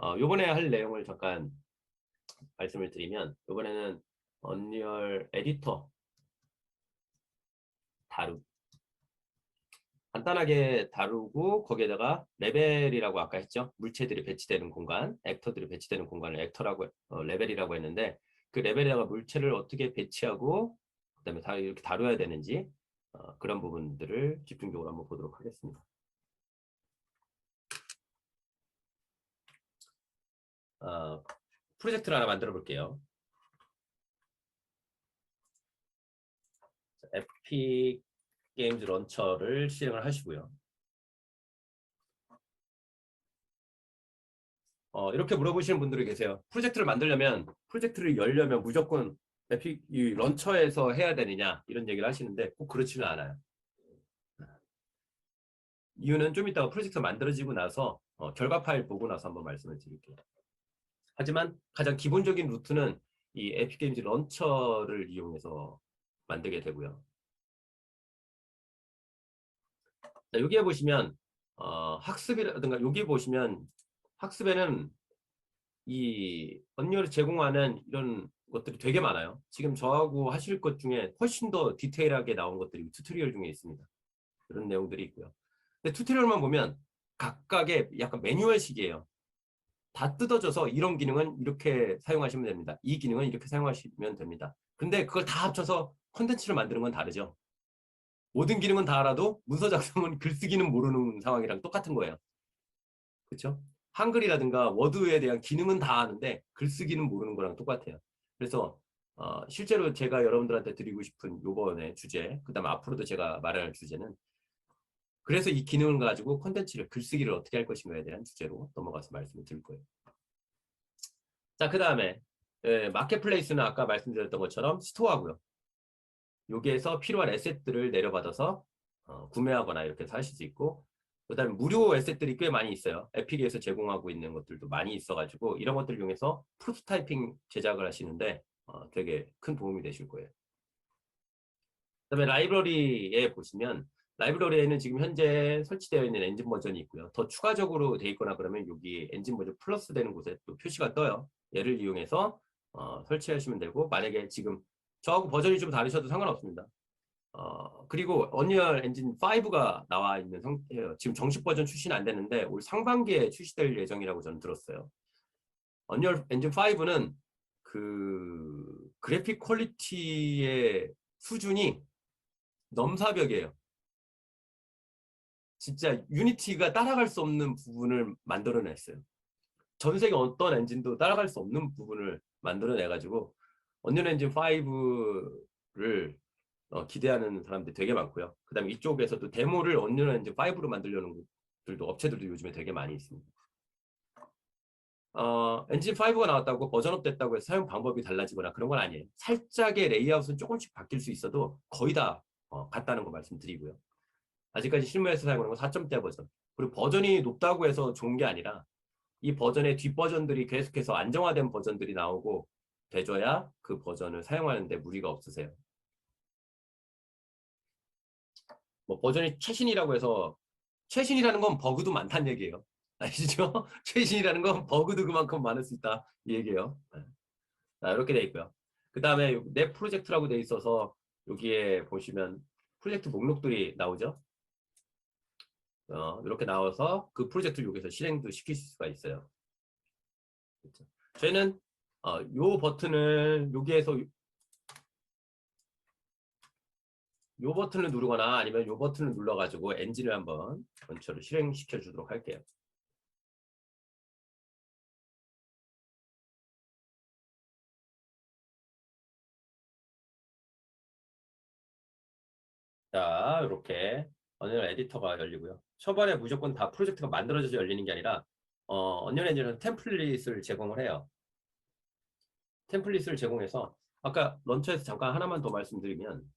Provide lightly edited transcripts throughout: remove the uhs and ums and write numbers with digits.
요번에 할 내용을 잠깐 말씀을 드리면, 요번에는 언리얼 에디터 간단하게 다루고, 거기에다가 레벨이라고 아까 했죠. 물체들이 배치되는 공간, 액터들이 배치되는 공간을 액터라고, 레벨이라고 했는데, 그 레벨에다가 물체를 어떻게 배치하고, 그다음에 이렇게 다뤄야 되는지, 그런 부분들을 집중적으로 한번 보도록 하겠습니다. 프로젝트를 하나 만들어 볼게요. 에픽 게임즈 런처를 실행을 하시고요. 이렇게 물어보시는 분들이 계세요. 프로젝트를 만들려면, 프로젝트를 열려면 무조건 에픽 이 런처에서 해야 되느냐, 이런 얘기를 하시는데 꼭 그렇지는 않아요. 이유는 좀 이따가 프로젝트가 만들어지고 나서 결과 파일 보고 나서 한번 말씀을 드릴게요. 하지만 가장 기본적인 루트는 이 에픽 게임즈 런처를 이용해서 만들게 되고요. 자, 여기에 보시면 학습이라든가, 여기 보시면 학습에는 이 언리얼이 제공하는 이런 것들이 되게 많아요. 지금 저하고 하실 것 중에 훨씬 더 디테일하게 나온 것들이 튜토리얼 중에 있습니다. 그런 내용들이 있고요. 근데 튜토리얼만 보면 각각의 약간 매뉴얼식이에요. 다 뜯어져서 이런 기능은 이렇게 사용하시면 됩니다. 이 기능은 이렇게 사용하시면 됩니다. 근데 그걸 다 합쳐서 콘텐츠를 만드는 건 다르죠. 모든 기능은 다 알아도 문서 작성은 글쓰기는 모르는 상황이랑 똑같은 거예요. 그렇죠? 한글이라든가 워드에 대한 기능은 다 아는데 글쓰기는 모르는 거랑 똑같아요. 그래서 실제로 제가 여러분들한테 드리고 싶은 요번에 주제, 그 다음에 앞으로도 제가 말할 주제는, 그래서 이 기능을 가지고 콘텐츠를, 글쓰기를 어떻게 할 것인가에 대한 주제로 넘어가서 말씀을 드릴 거예요. 자, 그 다음에 마켓플레이스는 아까 말씀드렸던 것처럼 스토어고요. 여기에서 필요한 에셋들을 내려받아서 구매하거나 이렇게 해서 하실 수 있고, 그다음에 무료 에셋들이 꽤 많이 있어요. 에픽에서 제공하고 있는 것들도 많이 있어가지고 이런 것들을 이용해서 프로토타이핑 제작을 하시는데 되게 큰 도움이 되실 거예요. 그다음에 라이브러리에 보시면, 라이브러리에는 지금 현재 설치되어 있는 엔진 버전이 있고요. 더 추가적으로 돼 있거나 그러면 여기 엔진 버전 플러스 되는 곳에 또 표시가 떠요. 얘를 이용해서 설치하시면 되고, 만약에 지금 저하고 버전이 좀 다르셔도 상관없습니다. 그리고 언리얼 엔진 5가 나와 있는 상태예요. 지금 정식 버전 출시는 안 되는데 올 상반기에 출시될 예정이라고 저는 들었어요. 언리얼 엔진 5는 그 그래픽 퀄리티의 수준이 넘사벽이에요. 진짜 유니티가 따라갈 수 없는 부분을 만들어냈어요. 전 세계 어떤 엔진도 따라갈 수 없는 부분을 만들어내가지고 언리얼 엔진 5를 기대하는 사람들이 되게 많고요. 그 다음에 이쪽에서도 데모를 언리얼 엔진 5로 만들려는 것들도, 업체들도 요즘에 되게 많이 있습니다. 엔진 5가 나왔다고 버전업 됐다고 해서 사용 방법이 달라지거나 그런 건 아니에요. 살짝의 레이아웃은 조금씩 바뀔 수 있어도 거의 다 같다는 거 말씀드리고요. 아직까지 실무에서 사용하는 건 4점대 버전. 그리고 버전이 높다고 해서 좋은 게 아니라 이 버전의 뒷버전들이 계속해서 안정화된 버전들이 나오고 돼줘야 그 버전을 사용하는데 무리가 없으세요. 뭐 버전이 최신이라고 해서, 최신이라는 건 버그도 많다는 얘기예요. 아시죠? 최신이라는 건 버그도 그만큼 많을 수 있다, 이 얘기예요. 네. 자, 이렇게 돼 있고요. 그 다음에 내 프로젝트라고 돼 있어서 여기에 보시면 프로젝트 목록들이 나오죠. 이렇게 나와서 그 프로젝트를 여기서 실행도 시킬 수가 있어요. 그렇죠? 저희는 요 버튼을 여기에서 요 버튼을 누르거나 아니면 요 버튼을 눌러가지고 엔진을 한번 전체로 실행시켜 주도록 할게요. 자, 이렇게 언리얼 에디터가 열리고요. 초반에 무조건 다 프로젝트가 만들어져서 열리는 게 아니라 언리얼 엔진은 템플릿을 제공을 해요. 템플릿을 제공해서 아까 런처에서 잠깐 하나만 더 말씀드리면,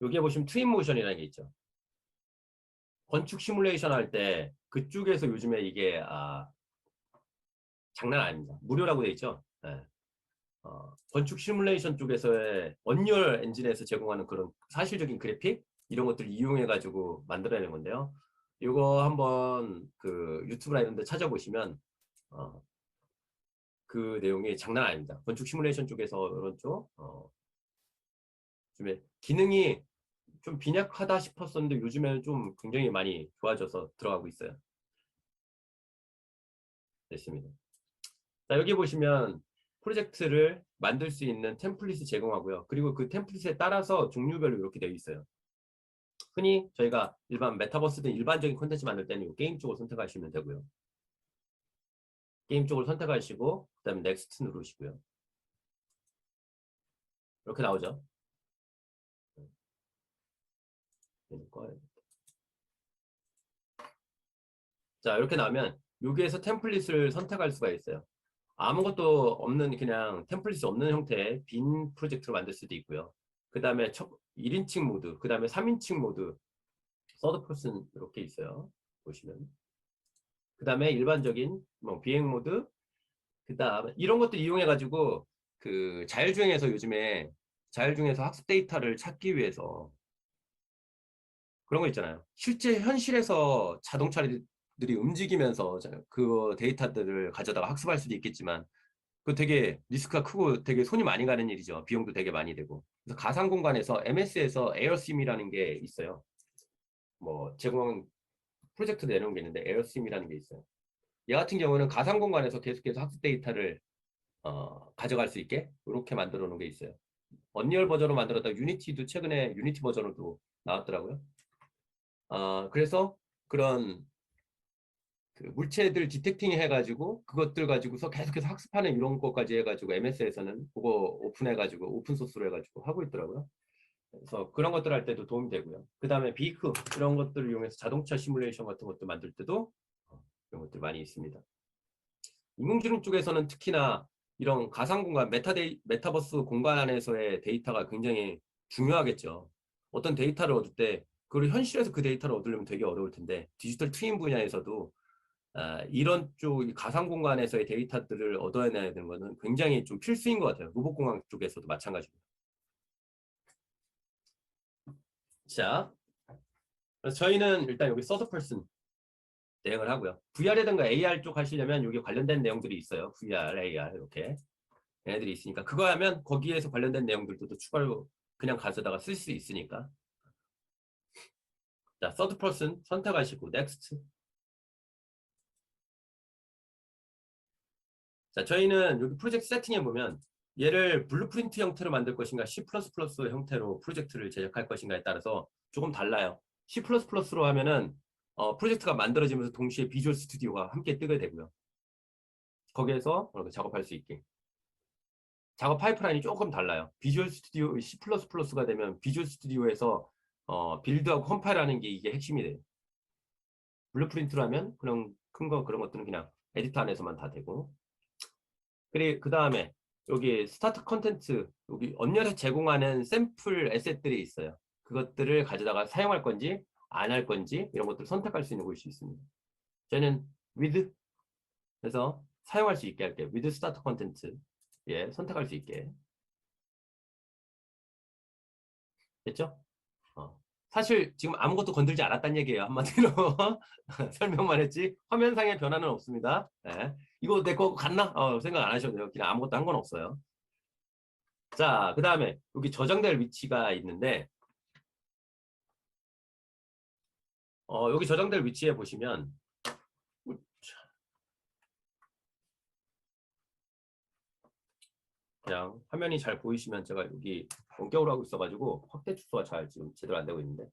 여기에 보시면 트윈 모션이라는 게 있죠. 건축 시뮬레이션 할 때 그쪽에서 요즘에 이게 장난 아닙니다. 무료라고 돼 있죠. 네. 건축 시뮬레이션 쪽에서의 언리얼 엔진에서 제공하는 그런 사실적인 그래픽 이런 것들을 이용해 가지고 만들어내는 건데요. 이거 한번 그 유튜브나 이런 데 찾아보시면 그 내용이 장난 아닙니다. 건축 시뮬레이션 쪽에서 이런 쪽 요즘에 기능이 좀 빈약하다 싶었었는데 요즘에는 좀 굉장히 많이 좋아져서 들어가고 있어요. 됐습니다. 자, 여기 보시면 프로젝트를 만들 수 있는 템플릿을 제공하고요. 그리고 그 템플릿에 따라서 종류별로 이렇게 되어 있어요. 흔히 저희가 일반 메타버스 등 일반적인 콘텐츠 만들 때는 이 게임 쪽을 선택하시면 되고요. 게임 쪽을 선택하시고 그 다음에 넥스트 누르시고요. 이렇게 나오죠. 자, 이렇게 나오면 여기에서 템플릿을 선택할 수가 있어요. 아무것도 없는 그냥 템플릿이 없는 형태의 빈 프로젝트를 만들 수도 있고요. 그 다음에 1인칭 모드, 그 다음에 3인칭 모드, 서드 퍼슨 이렇게 있어요. 보시면. 그 다음에 일반적인 뭐 비행 모드, 그 다음에 이런 것들 이용해 가지고 그 자율주행에서 요즘에 자율주행에서 학습 데이터를 찾기 위해서 그런 거 있잖아요. 실제 현실에서 자동차들이 움직이면서 그 데이터들을 가져다가 학습할 수도 있겠지만 그 되게 리스크가 크고 되게 손이 많이 가는 일이죠. 비용도 되게 많이 되고. 그래서 가상 공간에서 MS에서 에어심이라는 게 있어요. 뭐 제공 프로젝트 내놓은 게 있는데 에어심이라는 게 있어요. 얘 같은 경우는 가상 공간에서 계속해서 학습 데이터를 가져갈 수 있게 이렇게 만들어 놓은 게 있어요. 언리얼 버전으로 만들었다 유니티도 최근에 유니티 버전으로 나왔더라고요. 그래서 그런 그 물체들 디텍팅 해가지고 그것들 가지고서 계속해서 학습하는 이런 것까지 해가지고 MS에서는 그거 오픈해가지고 오픈소스로 해가지고 하고 있더라고요. 그래서 그런 것들 할 때도 도움이 되고요. 그 다음에 비크 이런 것들을 이용해서 자동차 시뮬레이션 같은 것도 만들 때도 이런 것들 많이 있습니다. 인공지능 쪽에서는 특히나 이런 가상 공간, 메타버스 공간 안에서의 데이터가 굉장히 중요하겠죠. 어떤 데이터를 얻을 때 그걸 현실에서 그 데이터를 얻으려면 되게 어려울 텐데 디지털 트윈 분야에서도 이런 쪽 가상 공간에서의 데이터들을 얻어내야 되는 것은 굉장히 좀 필수인 것 같아요. 로봇공학 쪽에서도 마찬가지입니다. 자, 그래서 저희는 일단 여기 서드 퍼슨 대응을 하고요. VR이든가 AR 쪽 하시려면 여기 관련된 내용들이 있어요. VR, AR 이렇게 얘네들이 있으니까 그거 하면 거기에서 관련된 내용들도 또 추가로 그냥 가져다가 쓸 수 있으니까. 자, 서드 퍼슨 선택하시고 넥스트. 자, 저희는 여기 프로젝트 세팅에 보면 얘를 블루프린트 형태로 만들 것인가 C++ 형태로 프로젝트를 제작할 것인가에 따라서 조금 달라요. C++로 하면은 프로젝트가 만들어지면서 동시에 비주얼 스튜디오가 함께 뜨게 되고요. 거기에서 작업할 수 있게. 작업 파이프라인이 조금 달라요. 비주얼 스튜디오 C++가 되면 비주얼 스튜디오에서 빌드하고 컴파일하는 게 이게 핵심이 돼요. 블루프린트로 하면 그냥 큰 거 그런 것들은 그냥 에디터 안에서만 다 되고. 그리고 그 다음에 여기 스타트 컨텐츠 여기 언리얼에서 제공하는 샘플 에셋들이 있어요. 그것들을 가져다가 사용할 건지 안 할 건지 이런 것들을 선택할 수 있는 곳이 있습니다. 저는 with 해서 사용할 수 있게 할게요. with 스타트 컨텐츠 예, 선택할 수 있게 됐죠? 사실 지금 아무것도 건들지 않았다는 얘기예요. 한마디로 설명만 했지 화면상의 변화는 없습니다. 네. 이거 내 거 같나? 생각 안 하셔도 돼요. 그냥 아무것도 한 건 없어요. 자, 그 다음에 여기 저장될 위치가 있는데 여기 저장될 위치에 보시면 그냥 화면이 잘 보이시면 제가 여기 원격으로 하고 있어가지고 확대 축소가 잘 지금 제대로 안 되고 있는데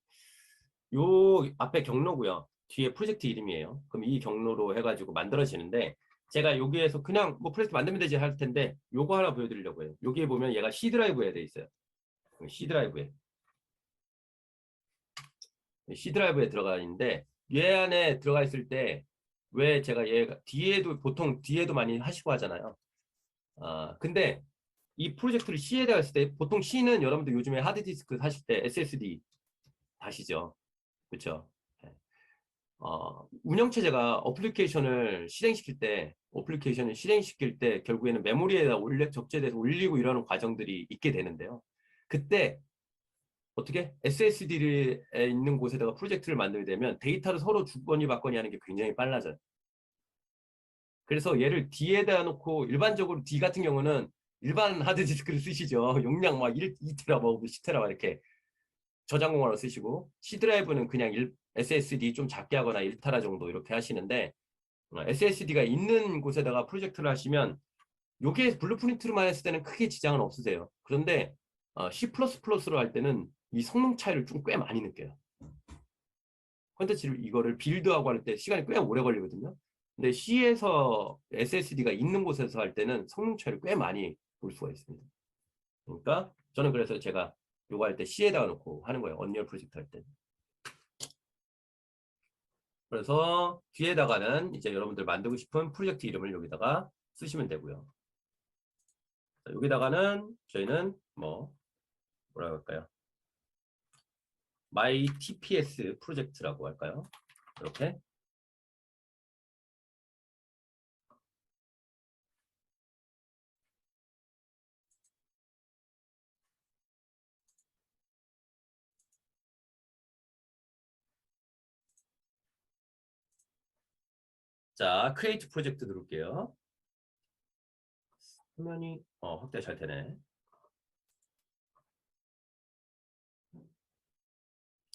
요 앞에 경로고요. 뒤에 프로젝트 이름이에요. 그럼 이 경로로 해가지고 만들어지는데 제가 여기에서 그냥 뭐 프로젝트 만들면 되지 할 텐데 요거 하나 보여드리려고 해요. 여기에 보면 얘가 C 드라이브에 돼 있어요. C 드라이브에 들어가 있는데 얘 안에 들어가 있을 때 왜 제가 얘가 뒤에도 보통 뒤에도 많이 하시고 하잖아요. 근데 이 프로젝트를 C에다가 했을 때 보통 C는 여러분들 요즘에 하드디스크 사실 때 SSD 다시죠. 그렇죠? 운영체제가 어플리케이션을 실행시킬 때 결국에는 메모리에다 적재돼서 올리고 이러는 과정들이 있게 되는데요. 그때 어떻게 SSD에 있는 곳에다가 프로젝트를 만들게 되면 데이터를 서로 주거니 받거니 하는 게 굉장히 빨라져요. 그래서 얘를 D에다 놓고 일반적으로 D 같은 경우는 일반 하드디스크를 쓰시죠. 용량 막 2테라, 뭐 10테라 이렇게 저장 공간으로 쓰시고, C 드라이브는 그냥 SSD 좀 작게 하거나 1테라 정도 이렇게 하시는데, SSD가 있는 곳에다가 프로젝트를 하시면 요게 블루프린트로만 했을 때는 크게 지장은 없으세요. 그런데 C++로 할 때는 이 성능 차이를 좀 꽤 많이 느껴요. 컨텐츠를 이거를 빌드하고 할 때 시간이 꽤 오래 걸리거든요. 근데 C에서 SSD가 있는 곳에서 할 때는 성능 차이를 꽤 많이 볼 수가 있습니다. 그러니까 저는 그래서 제가 요거 할 때 C에다가 놓고 하는 거예요. 언리얼 프로젝트 할 때. 그래서 뒤에다가는 이제 여러분들 만들고 싶은 프로젝트 이름을 여기다가 쓰시면 되고요. 여기다가는 저희는 뭐라 할까요? my TPS 프로젝트라고 할까요? 이렇게. 자, 크리에이트 프로젝트 누를게요. 화면이 확대 잘 되네.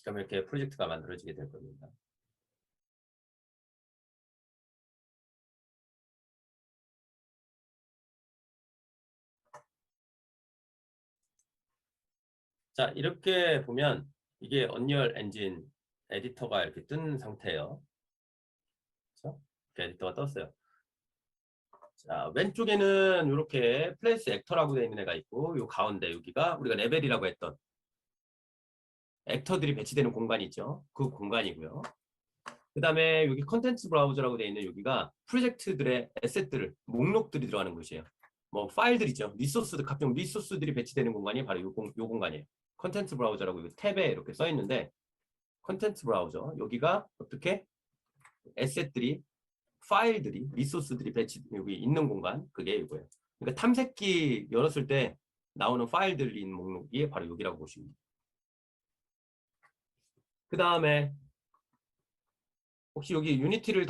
그럼 이렇게 프로젝트가 만들어지게 될 겁니다. 자, 이렇게 보면 이게 언리얼 엔진 에디터가 이렇게 뜬 상태예요. 그렇죠? 이렇게 에디터가 떴어요. 자, 왼쪽에는 이렇게 플레이스 액터라고 되어 있는 애가 있고, 요 가운데 여기가 우리가 레벨이라고 했던 액터들이 배치되는 공간이 있죠. 그 공간이고요. 그 다음에 여기 컨텐츠 브라우저라고 되어 있는 여기가 프로젝트들의 에셋들을, 목록들이 들어가는 곳이에요. 뭐 파일들 있죠. 리소스들, 각종 리소스들이 배치되는 공간이 바로 요 공간이에요. 컨텐츠 브라우저라고 이 탭에 이렇게 써 있는데, 컨텐츠 브라우저 여기가 어떻게 에셋들이, 파일들이, 리소스들이 배치 여기 있는 공간, 그게 이거예요. 그러니까 탐색기 열었을 때 나오는 파일들이 있는 목록이 바로 여기라고 보시면 돼요. 그 다음에 혹시 여기 유니티를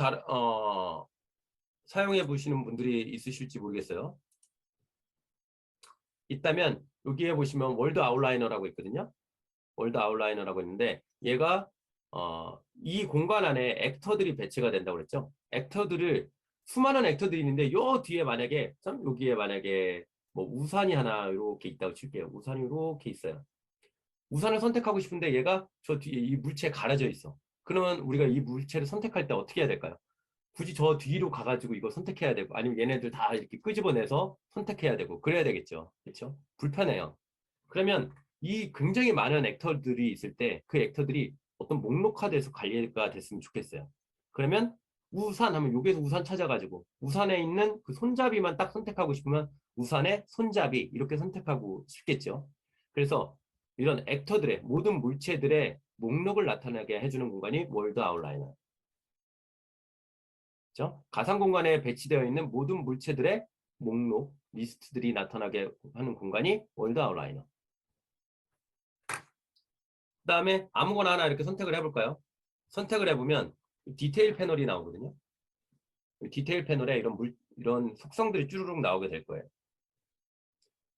사용해 보시는 분들이 있으실지 모르겠어요. 있다면 여기에 보시면 월드 아웃라이너라고 있거든요. 월드 아웃라이너라고 있는데 얘가 이 공간 안에 액터들이 배치가 된다고 그랬죠. 액터들을 수많은 액터들이 있는데 요 뒤에 만약에 여기에 만약에 뭐 우산이 하나 이렇게 있다고 칠게요. 우산이 이렇게 있어요. 우산을 선택하고 싶은데 얘가 저 뒤에 이 물체에 가려져 있어. 그러면 우리가 이 물체를 선택할 때 어떻게 해야 될까요? 굳이 저 뒤로 가가지고 이거 선택해야 되고 아니면 얘네들 다 이렇게 끄집어내서 선택해야 되고 그래야 되겠죠. 그렇죠? 불편해요. 그러면 이 굉장히 많은 액터들이 있을 때 그 액터들이 어떤 목록화돼서 관리가 됐으면 좋겠어요. 그러면 우산 하면 여기에서 우산 찾아가지고 우산에 있는 그 손잡이만 딱 선택하고 싶으면 우산의 손잡이 이렇게 선택하고 싶겠죠. 그래서 이런 액터들의 모든 물체들의 목록을 나타나게 해주는 공간이 월드 아웃라이너. 그렇죠? 가상 공간에 배치되어 있는 모든 물체들의 목록, 리스트들이 나타나게 하는 공간이 월드 아웃라이너. 그 다음에 아무거나 하나 이렇게 선택을 해볼까요? 선택을 해보면 디테일 패널이 나오거든요. 디테일 패널에 이런 속성들이 쭈루룩 나오게 될 거예요.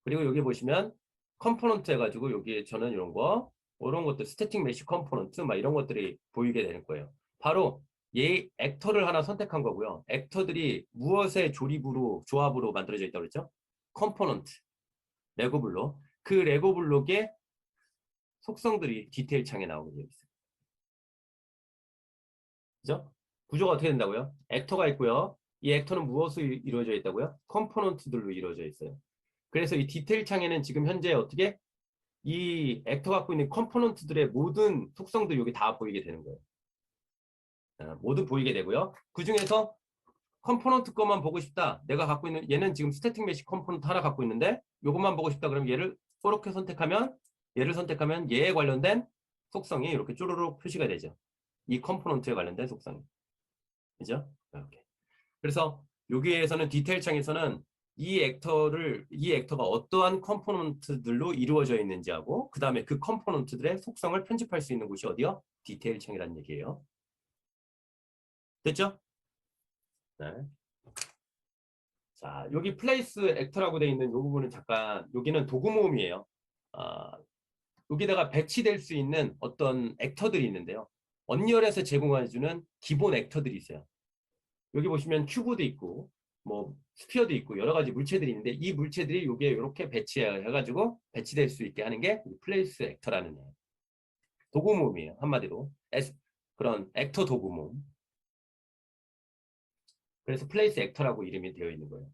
그리고 여기 보시면 컴포넌트 해가지고 여기에 저는 이런 것들 스태틱 메쉬 컴포넌트 막 이런 것들이 보이게 되는 거예요. 바로 얘 액터를 하나 선택한 거고요. 액터들이 무엇의 조합으로 만들어져 있다고 그랬죠? 컴포넌트, 레고 블록. 그 레고 블록의 속성들이 디테일 창에 나오게 되어 있어요. 그죠? 구조가 어떻게 된다고요? 액터가 있고요. 이 액터는 무엇으로 이루어져 있다고요? 컴포넌트들로 이루어져 있어요. 그래서 이 디테일 창에는 지금 현재 어떻게 이 액터 갖고 있는 컴포넌트들의 모든 속성들이 여기 다 보이게 되는 거예요. 모두 보이게 되고요. 그 중에서 컴포넌트 것만 보고 싶다. 내가 갖고 있는 얘는 지금 스태틱 메시 컴포넌트 하나 갖고 있는데 이것만 보고 싶다. 그러면 얘를 이렇게 선택하면 얘를 선택하면 얘에 관련된 속성이 이렇게 쭈루룩 표시가 되죠. 이 컴포넌트에 관련된 속성이. 그죠? 이렇게. 그래서 여기에서는 디테일 창에서는 이 액터가 어떠한 컴포넌트들로 이루어져 있는지하고 그 다음에 그 컴포넌트들의 속성을 편집할 수 있는 곳이 어디요? 디테일 창이라는 얘기예요. 됐죠? 네. 자, 여기 플레이스 액터라고 되어 있는 이 부분은 잠깐 여기는 도구 모음이에요. 아, 여기다가 배치될 수 있는 어떤 액터들이 있는데요. 언리얼에서 제공해주는 기본 액터들이 있어요. 여기 보시면 큐브도 있고 뭐 스피어도 있고 여러 가지 물체들이 있는데 이 물체들이 여기에 이렇게 배치해가지고 배치될 수 있게 하는 게 플레이스 액터라는 도구 모음이에요. 한마디로 그런 액터 도구 모음. 그래서 플레이스 액터라고 이름이 되어 있는 거예요.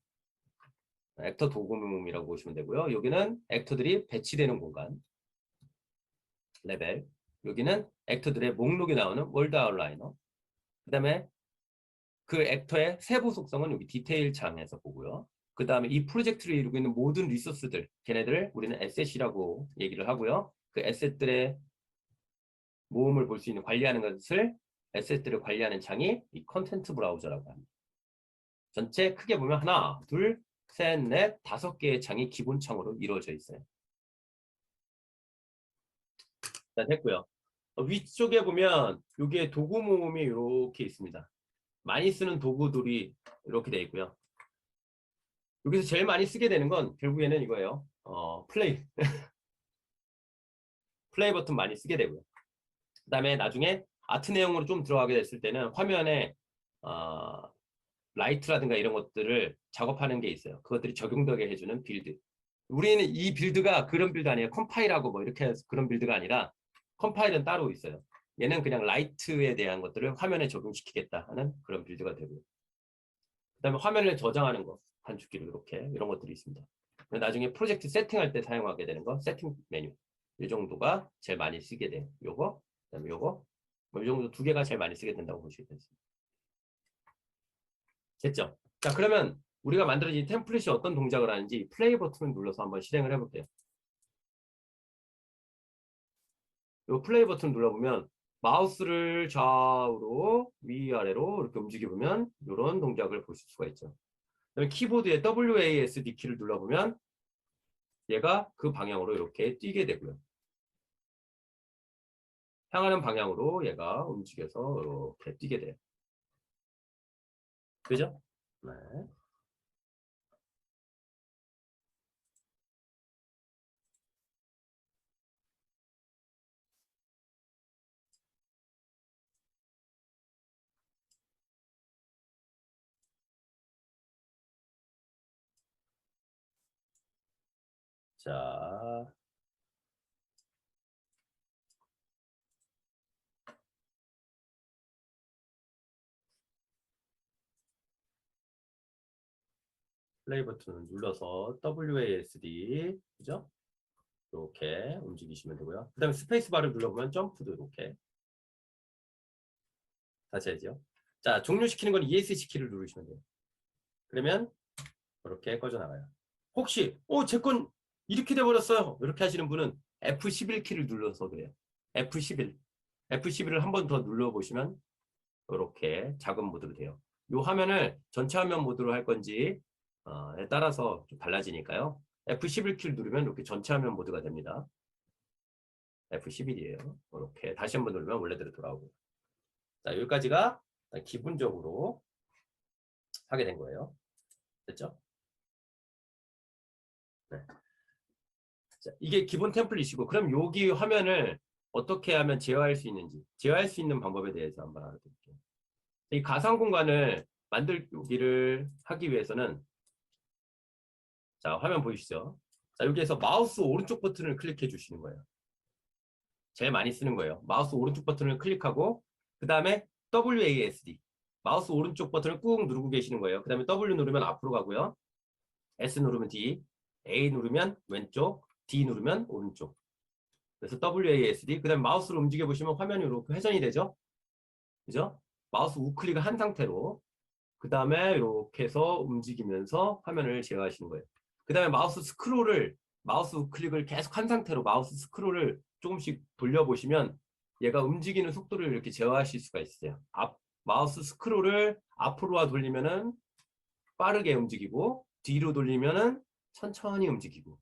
액터 도구 모음이라고 보시면 되고요. 여기는 액터들이 배치되는 공간 레벨. 여기는 액터들의 목록이 나오는 월드 아웃라이너. 그 다음에 그 액터의 세부 속성은 여기 디테일 창에서 보고요. 그 다음에 이 프로젝트를 이루고 있는 모든 리소스들, 걔네들을 우리는 에셋이라고 얘기를 하고요. 그 에셋들의 모음을 볼 수 있는 관리하는 것을 에셋들을 관리하는 창이 이 컨텐트 브라우저라고 합니다. 전체 크게 보면 하나, 둘, 셋, 넷, 5개의 창이 기본 창으로 이루어져 있어요. 일단 했고요. 위쪽에 보면 여기에 도구 모음이 이렇게 있습니다. 많이 쓰는 도구들이 이렇게 되어 있고요. 여기서 제일 많이 쓰게 되는 건 결국에는 이거예요. 플레이. 플레이 버튼 많이 쓰게 되고요. 그 다음에 나중에 아트 내용으로 좀 들어가게 됐을 때는 화면에 라이트라든가 이런 것들을 작업하는 게 있어요. 그것들이 적용되게 해주는 빌드. 우리는 이 빌드가 그런 빌드 아니에요. 컴파일하고 뭐 이렇게 해서 그런 빌드가 아니라 컴파일은 따로 있어요. 얘는 그냥 라이트에 대한 것들을 화면에 적용시키겠다 하는 그런 빌드가 되고요. 그 다음에 화면을 저장하는 거, 단축키로 이렇게 이런 것들이 있습니다. 나중에 프로젝트 세팅할 때 사용하게 되는 거, 세팅 메뉴. 이 정도가 제일 많이 쓰게 돼요. 요거, 그 다음에 요거. 뭐 이 정도 2개가 제일 많이 쓰게 된다고 보시면 되겠습니다. 됐죠? 자, 그러면 우리가 만들어진 템플릿이 어떤 동작을 하는지 플레이 버튼을 눌러서 한번 실행을 해볼게요. 이 플레이 버튼 눌러보면 마우스를 좌우로 위아래로 이렇게 움직여보면 이런 동작을 보실 수가 있죠. 그다음에 키보드에 WASD 키를 눌러보면 얘가 그 방향으로 이렇게 뛰게 되고요. 향하는 방향으로 얘가 움직여서 이렇게 뛰게 돼요. 그죠? 네. 자, 플레이 버튼을 눌러서 WASD, 그죠? 이렇게 움직이시면 되고요. 그 다음에 스페이스 바를 눌러보면 점프도 이렇게 다시 해야죠. 자, 종료시키는 건 ESC 키를 누르시면 돼요. 그러면 이렇게 꺼져나가요. 혹시 제 건 이렇게 돼버렸어요. 이렇게 하시는 분은 F11 키를 눌러서 그래요. F11. F11을 한 번 더 눌러보시면 이렇게 작은 모드로 돼요. 이 화면을 전체 화면 모드로 할 건지에 따라서 좀 달라지니까요. F11 키를 누르면 이렇게 전체 화면 모드가 됩니다. F11이에요. 이렇게 다시 한번 누르면 원래대로 돌아오고. 자, 여기까지가 기본적으로 하게 된 거예요. 됐죠? 네. 자, 이게 기본 템플릿이고, 그럼 여기 화면을 어떻게 하면 제어할 수 있는지, 제어할 수 있는 방법에 대해서 한번 알아볼게요. 이 가상 공간을 만들기를 하기 위해서는, 자, 화면 보이시죠? 자, 여기에서 마우스 오른쪽 버튼을 클릭해 주시는 거예요. 제일 많이 쓰는 거예요. 마우스 오른쪽 버튼을 클릭하고, 그 다음에 WASD. 마우스 오른쪽 버튼을 꾹 누르고 계시는 거예요. 그 다음에 W 누르면 앞으로 가고요. S 누르면 D, A 누르면 왼쪽, D 누르면 오른쪽. 그래서 WASD, 그 다음에 마우스를 움직여 보시면 화면이 이렇게 회전이 되죠? 그죠? 마우스 우클릭을 한 상태로, 그 다음에 이렇게 해서 움직이면서 화면을 제어하시는 거예요. 그 다음에 마우스 우클릭을 계속 한 상태로 마우스 스크롤을 조금씩 돌려보시면 얘가 움직이는 속도를 이렇게 제어하실 수가 있어요. 마우스 스크롤을 앞으로 돌리면은 빠르게 움직이고 뒤로 돌리면은 천천히 움직이고.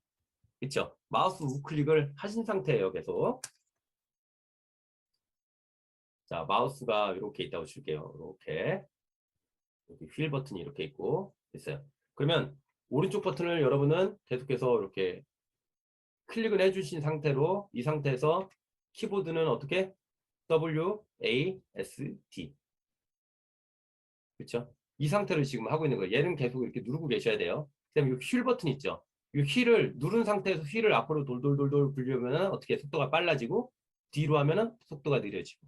그렇죠? 마우스 우클릭을 하신 상태예요, 계속. 자, 마우스가 이렇게 있다고 칠게요. 이렇게. 여기 휠 버튼이 이렇게 있고 됐어요. 그러면 오른쪽 버튼을 여러분은 계속해서 이렇게 클릭을 해주신 상태로 이 상태에서 키보드는 어떻게? W, A, S, D. 그렇죠? 이 상태로 지금 하고 있는 거예요. 얘는 계속 이렇게 누르고 계셔야 돼요. 그다음에 이 휠 버튼 있죠? 이 휠을 누른 상태에서 휠을 앞으로 돌돌돌돌 굴리면 어떻게 속도가 빨라지고 뒤로 하면은 속도가 느려지고.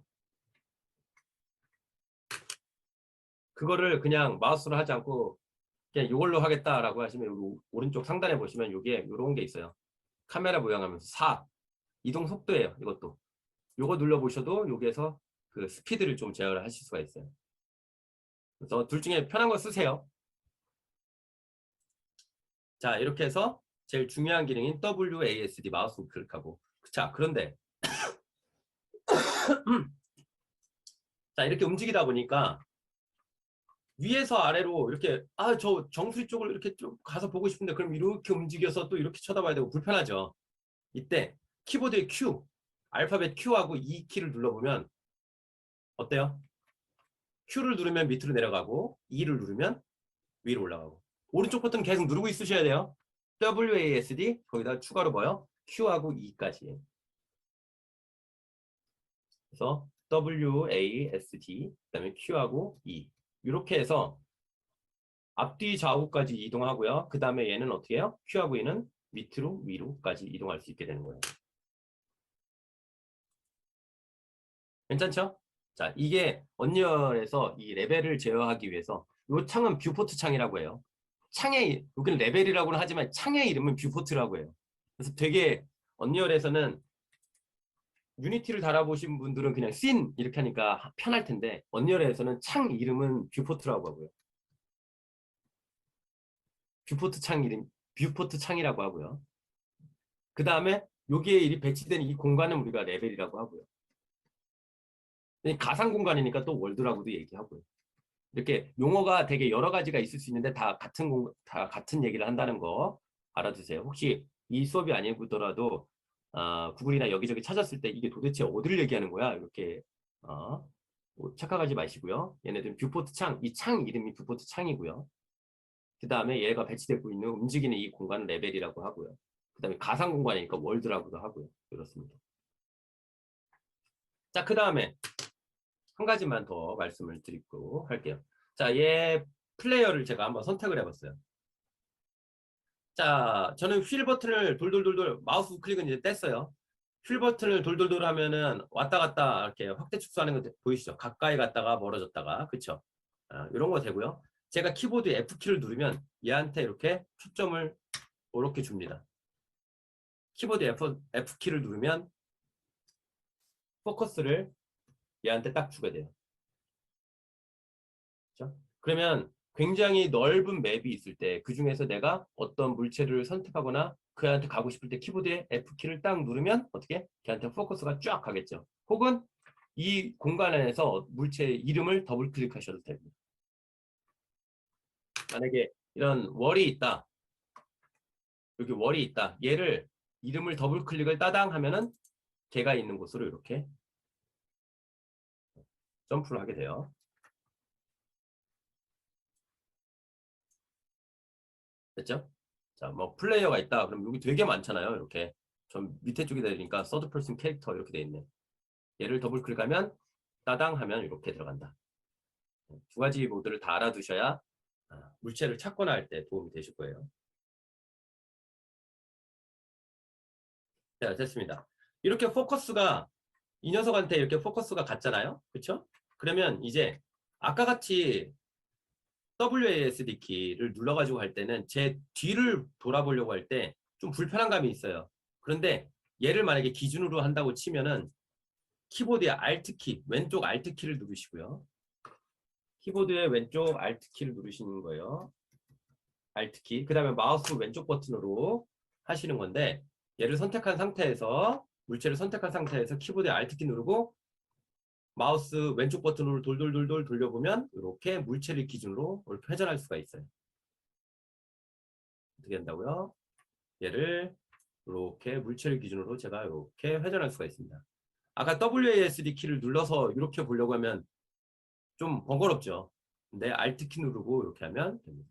그거를 그냥 마우스로 하지 않고 그냥 이걸로 하겠다라고 하시면 여기 오른쪽 상단에 보시면 이게 이런 게 있어요. 카메라 모양하면서 4 이동 속도예요. 이것도 요거 눌러보셔도 여기에서 그 스피드를 좀 제어를 하실 수가 있어요. 그래서 둘 중에 편한 거 쓰세요. 자, 이렇게 해서 제일 중요한 기능인 WASD 마우스 클릭하고. 자, 그런데 자, 이렇게 움직이다 보니까 위에서 아래로 이렇게 저 정수리 쪽을 이렇게 좀 가서 보고 싶은데 그럼 이렇게 움직여서 또 이렇게 쳐다봐야 되고 불편하죠. 이때 키보드의 Q, 알파벳 Q하고 E 키를 눌러보면 어때요? Q를 누르면 밑으로 내려가고 E를 누르면 위로 올라가고. 오른쪽 버튼 계속 누르고 있으셔야 돼요. WASD 거기다 추가로 뭐요? Q하고 E까지. 그래서 WASD 그다음에 Q하고 E 이렇게 해서 앞뒤 좌우까지 이동하고요. 그 다음에 얘는 어떻게 해요? Q하고 E는 밑으로 위로까지 이동할 수 있게 되는 거예요. 괜찮죠? 자, 이게 언리얼에서 이 레벨을 제어하기 위해서 이 창은 뷰포트 창이라고 해요. 여기는 레벨이라고는 하지만 창의 이름은 뷰포트라고 해요. 그래서 되게 언리얼에서는 유니티를 달아보신 분들은 그냥 씬 이렇게 하니까 편할 텐데 언리얼에서는 창 이름은 뷰포트라고 하고요. 뷰포트 창 이름, 뷰포트 창이라고 하고요. 그 다음에 여기에 이 배치된 이 공간은 우리가 레벨이라고 하고요. 가상 공간이니까 또 월드라고도 얘기하고요. 이렇게 용어가 되게 여러 가지가 있을 수 있는데 다 같은 얘기를 한다는 거 알아두세요. 혹시 이 수업이 아니더라도 구글이나 여기저기 찾았을 때 이게 도대체 어디를 얘기하는 거야? 이렇게 착각하지 마시고요. 얘네들은 뷰포트 창, 이 창 이름이 뷰포트 창이고요. 그 다음에 얘가 배치되고 있는 움직이는 이 공간은 레벨이라고 하고요. 그 다음에 가상 공간이니까 월드라고도 하고요. 그렇습니다. 자, 그 다음에 한 가지만 더 말씀을 드리고 할게요. 자, 얘 플레이어를 제가 한번 선택을 해봤어요. 자, 저는 휠 버튼을 돌돌돌돌 마우스 우클릭은 이제 뗐어요. 휠 버튼을 돌돌돌 하면은 왔다 갔다 이렇게 확대 축소하는 거 보이시죠? 가까이 갔다가 멀어졌다가 그쵸? 이런 거 되고요. 제가 키보드 F키를 누르면 얘한테 이렇게 초점을 이렇게 줍니다. 키보드 F키를 누르면 포커스를 얘한테 딱 주게 돼요. 그렇죠? 그러면 굉장히 넓은 맵이 있을 때 그중에서 내가 어떤 물체를 선택하거나 그한테 가고 싶을 때 키보드에 F키를 딱 누르면 어떻게? 걔한테 포커스가 쫙 가겠죠. 혹은 이 공간 안에서 물체의 이름을 더블 클릭하셔도 됩니다. 만약에 이런 월이 있다. 여기 월이 있다. 얘를 이름을 더블 클릭을 따당 하면은 걔가 있는 곳으로 이렇게 점프를 하게 돼요. 됐죠? 자, 뭐 플레이어가 있다. 그럼 여기 되게 많잖아요. 이렇게 좀 밑에 쪽에 되니까 서드 퍼슨 캐릭터 이렇게 돼 있네. 얘를 더블 클릭하면 따당 하면 이렇게 들어간다. 두 가지 모드를 다 알아두셔야 물체를 찾거나 할 때 도움이 되실 거예요. 자, 됐습니다. 이렇게 포커스가 이 녀석한테 이렇게 포커스가 갔잖아요. 그렇죠? 그러면 이제 아까 같이 WASD 키를 눌러가지고 할 때는 제 뒤를 돌아보려고 할 때 좀 불편한 감이 있어요. 그런데 얘를 만약에 기준으로 한다고 치면은 키보드의 Alt 키, 왼쪽 Alt 키를 누르시고요. 키보드의 왼쪽 Alt 키를 누르시는 거예요. Alt 키. 그 다음에 마우스 왼쪽 버튼으로 하시는 건데 얘를 선택한 상태에서 물체를 선택한 상태에서 키보드에 Alt키 누르고 마우스 왼쪽 버튼으로 돌돌돌돌 돌려보면 이렇게 물체를 기준으로 이렇게 회전할 수가 있어요. 어떻게 한다고요? 얘를 이렇게 물체를 기준으로 제가 이렇게 회전할 수가 있습니다. 아까 WASD 키를 눌러서 이렇게 보려고 하면 좀 번거롭죠. 근데 Alt키 누르고 이렇게 하면 됩니다.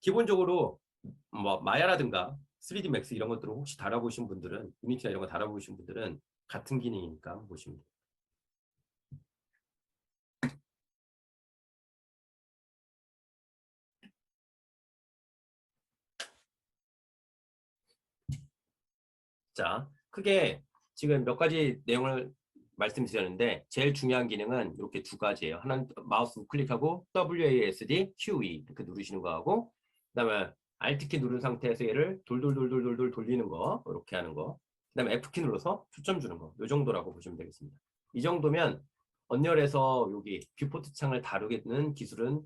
기본적으로 뭐 마야라든가 3D Max 이런 것들을 혹시 달아보신 분들은 유니티나 이런 거 달아보신 분들은 같은 기능이니까 보시면 돼요. 자, 크게 지금 몇 가지 내용을 말씀드렸는데 제일 중요한 기능은 이렇게 두 가지예요. 하나는 마우스 우클릭하고 WASD, QE 이렇게 누르시는 거하고 그다음에 Alt키 누른 상태에서 얘를 돌돌돌돌돌 돌리는 거 이렇게 하는 거 그다음에 F키 눌러서 초점 주는 거 이 정도라고 보시면 되겠습니다. 이 정도면 언리얼에서 여기 뷰포트 창을 다루겠는 기술은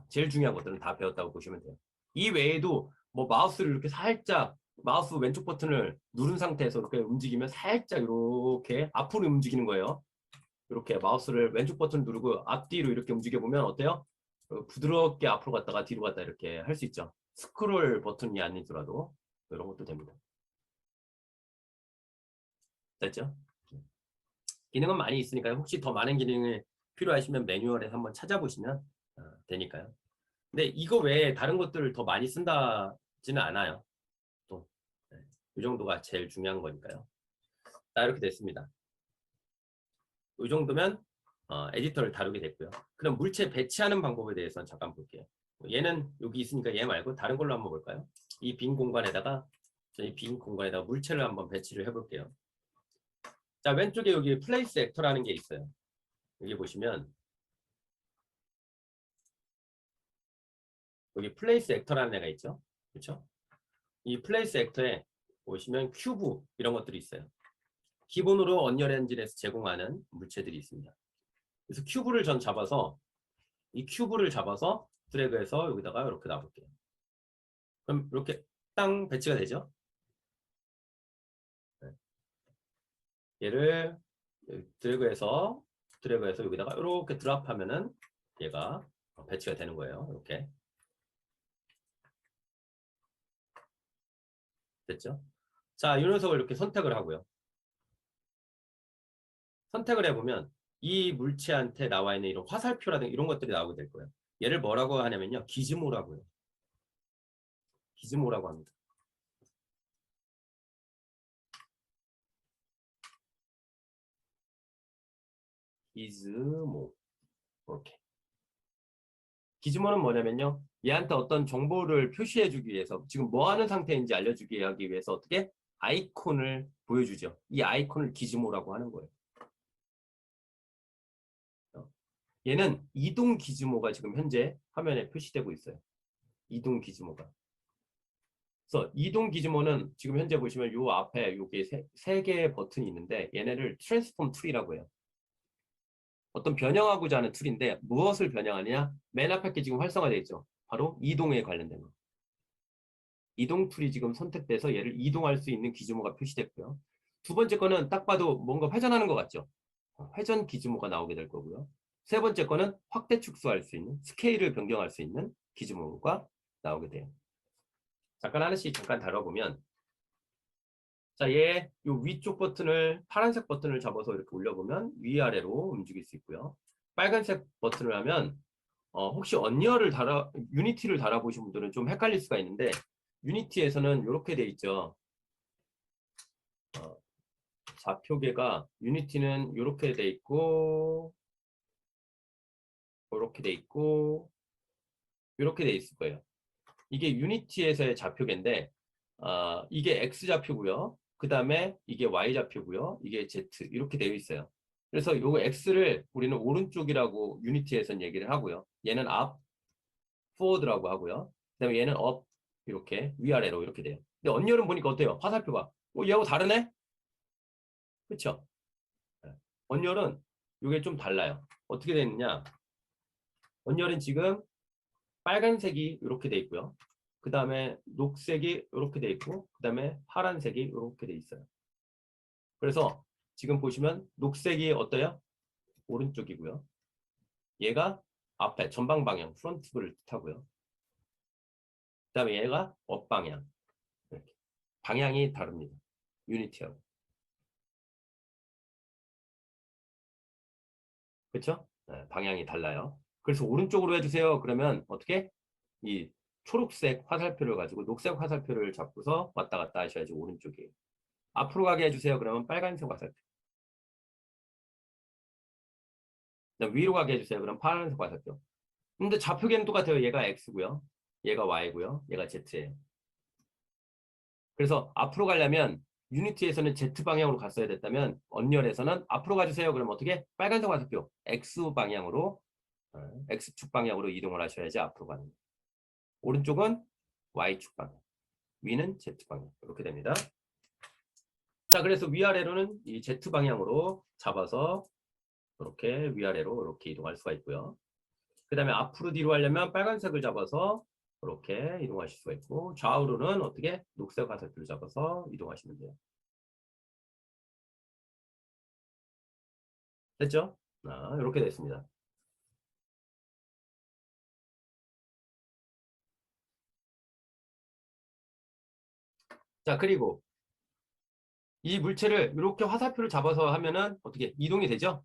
제일 중요한 것들은 다 배웠다고 보시면 돼요. 이 외에도 뭐 마우스를 이렇게 살짝 마우스 왼쪽 버튼을 누른 상태에서 이렇게 움직이면 살짝 이렇게 앞으로 움직이는 거예요. 이렇게 마우스를 왼쪽 버튼 누르고 앞뒤로 이렇게 움직여 보면 어때요? 부드럽게 앞으로 갔다가 뒤로 갔다 이렇게 할 수 있죠. 스크롤 버튼이 아니더라도 이런 것도 됩니다. 됐죠? 기능은 많이 있으니까요. 혹시 더 많은 기능을 필요하시면 매뉴얼에서 한번 찾아보시면 되니까요. 근데 이거 외에 다른 것들을 더 많이 쓴다지는 않아요. 또 이 정도가 제일 중요한 거니까요. 자, 이렇게 됐습니다. 이 정도면 에디터를 다루게 됐고요. 그럼 물체 배치하는 방법에 대해서는 잠깐 볼게요. 얘는 여기 있으니까 얘 말고 다른 걸로 한번 볼까요? 이 빈 공간에다가 물체를 한번 배치를 해볼게요. 자, 왼쪽에 여기 플레이스 액터라는 게 있어요. 여기 보시면 여기 플레이스 액터라는 애가 있죠. 그렇죠? 이 플레이스 액터에 보시면 큐브 이런 것들이 있어요. 기본으로 언리얼 엔진에서 제공하는 물체들이 있습니다. 그래서 큐브를 전 잡아서 이 큐브를 잡아서 드래그해서 여기다가 이렇게 놔볼게요. 그럼 이렇게 땅 배치가 되죠? 네. 얘를 드래그해서 여기다가 이렇게 드랍하면은 얘가 배치가 되는 거예요. 이렇게 됐죠? 자, 이 녀석을 이렇게 선택을 하고요. 선택을 해보면 이 물체한테 나와 있는 이런 화살표라든가 이런 것들이 나오게 될 거예요. 얘를 뭐라고 하냐면요. 기즈모라고요. 기즈모라고 합니다. 기즈모. 이렇게. 기즈모는 뭐냐면요. 얘한테 어떤 정보를 표시해주기 위해서 지금 뭐 하는 상태인지 알려주기 하기 위해서 어떻게 아이콘을 보여주죠. 이 아이콘을 기즈모라고 하는 거예요. 얘는 이동 기즈모가 지금 현재 화면에 표시되고 있어요. 이동 기즈모가. 그래서 이동 기즈모는 지금 현재 보시면 요 앞에 여기 세 개의 버튼이 있는데 얘네를 트랜스폼 툴이라고 해요. 어떤 변형하고자 하는 툴인데 무엇을 변형하느냐? 맨 앞에 게 지금 활성화되어 있죠. 바로 이동에 관련된 거. 이동 툴이 지금 선택돼서 얘를 이동할 수 있는 기즈모가 표시됐고요. 두 번째 거는 딱 봐도 뭔가 회전하는 것 같죠? 회전 기즈모가 나오게 될 거고요. 세 번째 거는 확대 축소할 수 있는 스케일을 변경할 수 있는 기즈모가 나오게 돼요. 잠깐 하나씩 잠깐 다뤄보면 자, 얘 요 위쪽 버튼을 파란색 버튼을 잡아서 이렇게 올려보면 위아래로 움직일 수 있고요. 빨간색 버튼을 하면 혹시 유니티를 달아보신 분들은 좀 헷갈릴 수가 있는데 유니티에서는 이렇게 돼 있죠. 좌표계가 유니티는 이렇게 돼 있고 이렇게 돼 있고 이렇게 돼 있을 거예요. 이게 유니티에서의 좌표계인데 이게 X 좌표고요. 그 다음에 이게 Y 좌표고요. 이게 Z 이렇게 되어 있어요. 그래서 요 X를 우리는 오른쪽이라고 유니티에서는 얘기를 하고요. 얘는 앞, forward라고 하고요. 그 다음에 얘는 up 이렇게 위아래로 이렇게 돼요. 근데 언리얼은 보니까 어때요? 화살표가 얘하고 다르네? 그렇죠? 언리얼은 이게 좀 달라요. 어떻게 되느냐? 언리얼은 지금 빨간색이 이렇게 돼 있고요. 그 다음에 녹색이 이렇게 돼 있고 그 다음에 파란색이 이렇게 돼 있어요. 그래서 지금 보시면 녹색이 어때요? 오른쪽이고요. 얘가 앞에 전방 방향 프론트를 뜻하고요. 그 다음에 얘가 업 방향. 이렇게. 방향이 다릅니다. 유니티하고. 그렇죠? 네, 방향이 달라요. 그래서 오른쪽으로 해주세요. 그러면 어떻게? 이 초록색 화살표를 가지고 녹색 화살표를 잡고서 왔다 갔다 하셔야지 오른쪽이에요. 앞으로 가게 해주세요. 그러면 빨간색 화살표. 그다음 위로 가게 해주세요. 그럼 파란색 화살표. 근데 좌표계는 똑같아요. 얘가 X고요. 얘가 Y고요. 얘가 Z예요. 그래서 앞으로 가려면 유니티에서는 Z 방향으로 갔어야 됐다면 언열에서는 앞으로 가주세요. 그럼 어떻게? 빨간색 화살표 X 방향으로 X축 방향으로 이동을 하셔야지 앞으로 가는 거예요. 오른쪽은 Y축 방향, 위는 Z 방향 이렇게 됩니다. 자, 그래서 위아래로는 이 Z 방향으로 잡아서 이렇게 위아래로 이렇게 이동할 수가 있고요. 그 다음에 앞으로 뒤로 하려면 빨간색을 잡아서 이렇게 이동하실 수가 있고 좌우로는 어떻게 녹색 화살표를 잡아서 이동하시면 돼요. 됐죠? 이렇게 됐습니다. 자, 그리고 이 물체를 이렇게 화살표를 잡아서 하면은 어떻게 이동이 되죠?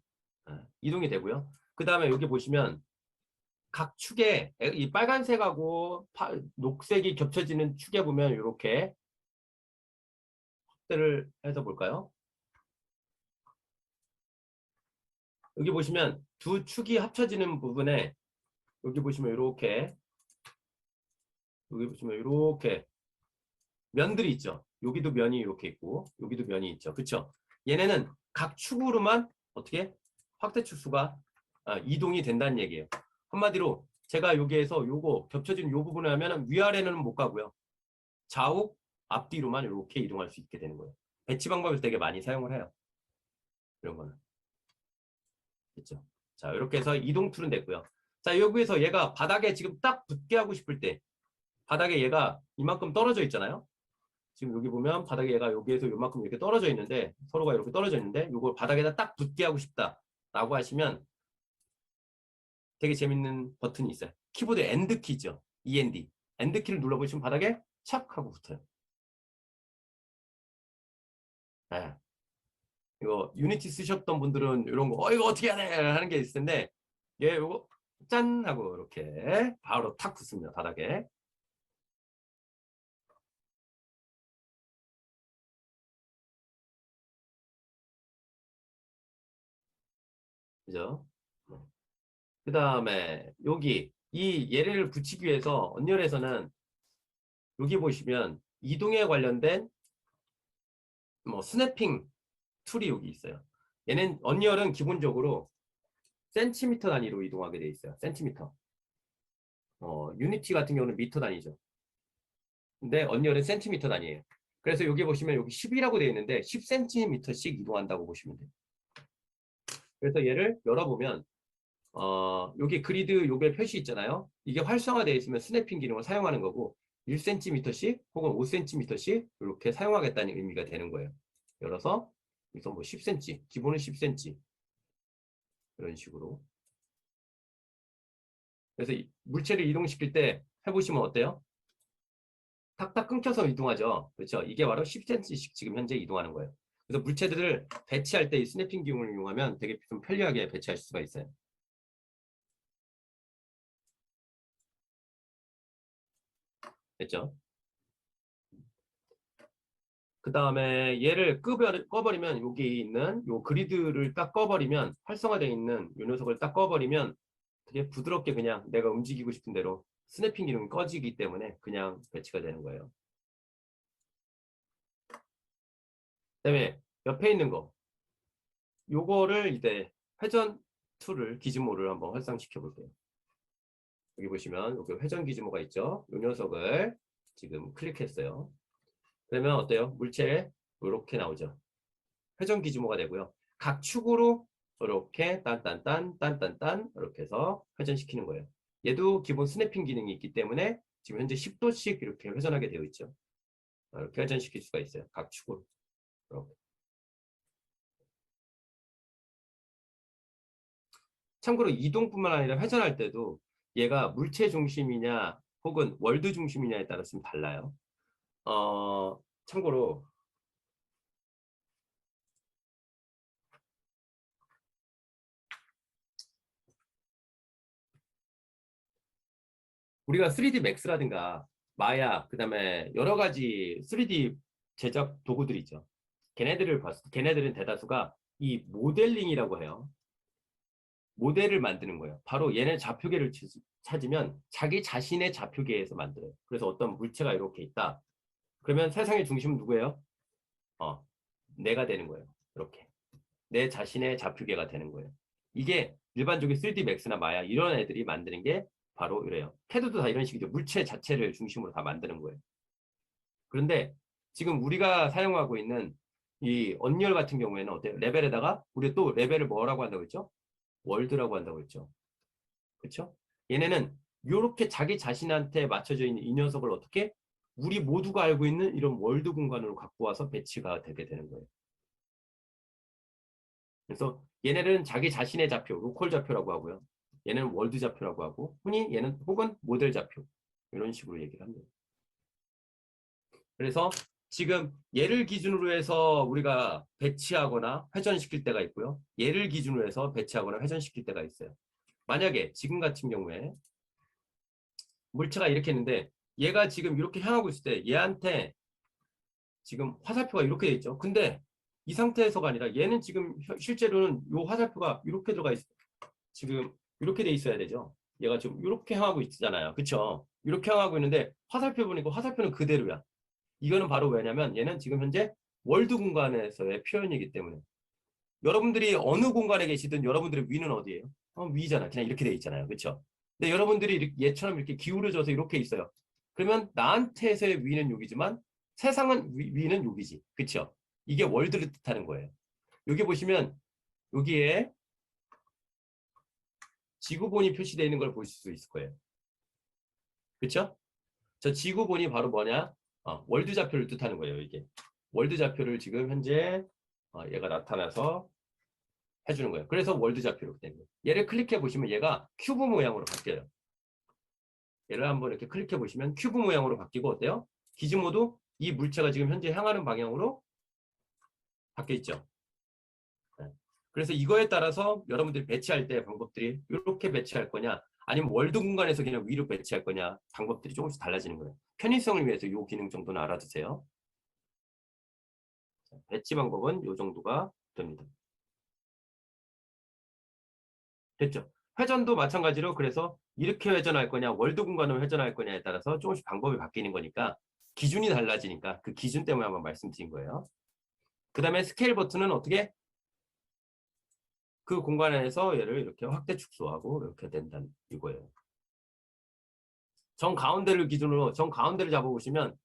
이동이 되고요. 그 다음에 여기 보시면 각 축에 이 빨간색하고 녹색이 겹쳐지는 축에 보면 이렇게 확대를 해서 볼까요? 여기 보시면 두 축이 합쳐지는 부분에 여기 보시면 이렇게 여기 보시면 이렇게 면들이 있죠. 여기도 면이 이렇게 있고 여기도 면이 있죠. 그렇죠? 얘네는 각 축으로만 어떻게 확대 축수가 이동이 된다는 얘기예요. 한마디로 제가 여기에서 요거 겹쳐진 요 부분을 하면 위아래는 못 가고요. 좌우 앞뒤로만 이렇게 이동할 수 있게 되는 거예요. 배치 방법에서 되게 많이 사용을 해요. 이런 거는. 그렇죠? 자, 이렇게 해서 이동 툴은 됐고요. 자, 여기에서 얘가 바닥에 지금 딱 붙게 하고 싶을 때 바닥에 얘가 이만큼 떨어져 있잖아요. 지금 여기 보면 바닥에 얘가 여기에서 이만큼 이렇게 떨어져 있는데 서로가 이렇게 떨어져 있는데 이걸 바닥에다 딱 붙게 하고 싶다라고 하시면 되게 재밌는 버튼이 있어요. 키보드 엔드 키죠. END. 엔드 키를 눌러보시면 바닥에 착 하고 붙어요. 네. 이거 유니티 쓰셨던 분들은 이런 거 이거 어떻게 하네 하는 게 있을 텐데 얘 이거 짠 하고 이렇게 바로 탁 붙습니다. 바닥에. 그죠? 그 다음에 여기 이 얘를 붙이기 위해서 언열에서는 여기 보시면 이동에 관련된 뭐 스냅핑 툴이 여기 있어요. 얘는 언리얼은 기본적으로 센티미터 단위로 이동하게 돼 있어요. 센티미터. 유니티 같은 경우는 미터 단위죠. 근데 언리얼은 센티미터 단위예요. 그래서 여기 보시면 여기 10이라고 되어 있는데 10cm씩 이동한다고 보시면 돼요. 그래서 얘를 열어보면 여기 그리드 요게 표시 있잖아요. 이게 활성화되어 있으면 스냅핑 기능을 사용하는 거고 1cm씩 혹은 5cm씩 이렇게 사용하겠다는 의미가 되는 거예요. 열어서 여기서 뭐 10cm, 기본은 10cm 이런 식으로. 그래서 물체를 이동시킬 때 해보시면 어때요? 탁탁 끊겨서 이동하죠. 그렇죠? 이게 바로 10cm씩 지금 현재 이동하는 거예요. 그래서 물체들을 배치할 때 이 스냅핑 기능을 이용하면 되게 좀 편리하게 배치할 수가 있어요. 됐죠? 그 다음에 얘를 꺼버리면 여기 있는 요 그리드를 딱 꺼버리면 활성화되어 있는 요 녀석을 딱 꺼버리면 되게 부드럽게 그냥 내가 움직이고 싶은 대로 스냅핑 기능이 꺼지기 때문에 그냥 배치가 되는 거예요. 그다음에 옆에 있는 거 요거를 이제 회전 툴을 기즈모를 한번 활성시켜 볼게요. 여기 보시면 여기 회전 기즈모가 있죠. 요 녀석을 지금 클릭했어요. 그러면 어때요? 물체 이렇게 나오죠. 회전 기즈모가 되고요. 각 축으로 이렇게 딴딴딴 딴딴딴 이렇게 해서 회전시키는 거예요. 얘도 기본 스냅핑 기능이 있기 때문에 지금 현재 10도씩 이렇게 회전하게 되어 있죠. 이렇게 회전시킬 수가 있어요. 각 축으로. 이렇게. 참고로 이동뿐만 아니라 회전할 때도 얘가 물체 중심이냐 혹은 월드 중심이냐에 따라서 좀 달라요. 참고로 우리가 3D 맥스라든가 마야 그다음에 여러 가지 3D 제작 도구들이 있죠. 걔네들을 봤을 때 걔네들은 대다수가 이 모델링이라고 해요. 모델을 만드는 거예요. 바로 얘네 좌표계를 찾으면 자기 자신의 좌표계에서 만들어요. 그래서 어떤 물체가 이렇게 있다. 그러면 세상의 중심은 누구예요? 어, 내가 되는 거예요. 이렇게. 내 자신의 좌표계가 되는 거예요. 이게 일반적인 3D 맥스나 마야 이런 애들이 만드는 게 바로 이래요. 캐드도 다 이런 식이죠. 물체 자체를 중심으로 다 만드는 거예요. 그런데 지금 우리가 사용하고 있는 이 언리얼 같은 경우에는 어때요? 레벨에다가 우리 또 레벨을 뭐라고 한다고 했죠? 월드라고 한다고 했죠. 그렇죠? 얘네는 이렇게 자기 자신한테 맞춰져 있는 이 녀석을 어떻게 우리 모두가 알고 있는 이런 월드 공간으로 갖고 와서 배치가 되게 되는 거예요. 그래서 얘네는 자기 자신의 좌표, 로컬 좌표라고 하고요. 얘는 월드 좌표라고 하고, 흔히 얘는 혹은 모델 좌표 이런 식으로 얘기를 합니다. 그래서 지금 얘를 기준으로 해서 우리가 배치하거나 회전시킬 때가 있고요. 얘를 기준으로 해서 배치하거나 회전시킬 때가 있어요. 만약에 지금 같은 경우에 물체가 이렇게 있는데 얘가 지금 이렇게 향하고 있을 때 얘한테 지금 화살표가 이렇게 돼 있죠. 근데 이 상태에서가 아니라 얘는 지금 실제로는 이 화살표가 이렇게 들어가 있어요. 지금 이렇게 돼 있어야 되죠. 얘가 지금 이렇게 향하고 있잖아요. 그쵸? 이렇게 향하고 있는데 화살표 보니까 화살표는 그대로야. 이거는 바로 왜냐면 얘는 지금 현재 월드 공간에서의 표현이기 때문에 여러분들이 어느 공간에 계시든 여러분들의 위는 어디예요? 위잖아. 그냥 이렇게 돼 있잖아요. 그쵸? 근데 여러분들이 얘처럼 이렇게 기울어져서 이렇게 있어요. 그러면 나한테서의 위는 여기지만 세상은 위는 여기지. 그쵸? 이게 월드를 뜻하는 거예요. 여기 보시면 여기에 지구본이 표시되어 있는 걸 보실 수 있을 거예요. 그쵸? 저 지구본이 바로 뭐냐? 월드 좌표를 뜻하는 거예요, 이게. 월드 좌표를 지금 현재 얘가 나타나서 해주는 거예요. 그래서 월드 좌표로 된 거예요. 얘를 클릭해 보시면 얘가 큐브 모양으로 바뀌어요. 얘를 한번 이렇게 클릭해 보시면 큐브 모양으로 바뀌고 어때요? 기준모도 이 물체가 지금 현재 향하는 방향으로 바뀌어 있죠. 네. 그래서 이거에 따라서 여러분들이 배치할 때 방법들이 이렇게 배치할 거냐 아니면 월드 공간에서 그냥 위로 배치할 거냐 방법들이 조금씩 달라지는 거예요. 편의성을 위해서 이 기능 정도는 알아두세요. 배치 방법은 이 정도가 됩니다. 됐죠? 회전도 마찬가지로 그래서 이렇게 회전할 거냐 월드 공간으로 회전할 거냐에 따라서 조금씩 방법이 바뀌는 거니까 기준이 달라지니까 그 기준 때문에 한번 말씀드린 거예요. 그 다음에 스케일 버튼은 어떻게 그 공간에서 얘를 이렇게 확대 축소하고 이렇게 된다는 이거예요. 정 가운데를 기준으로 정 가운데를 잡아보시면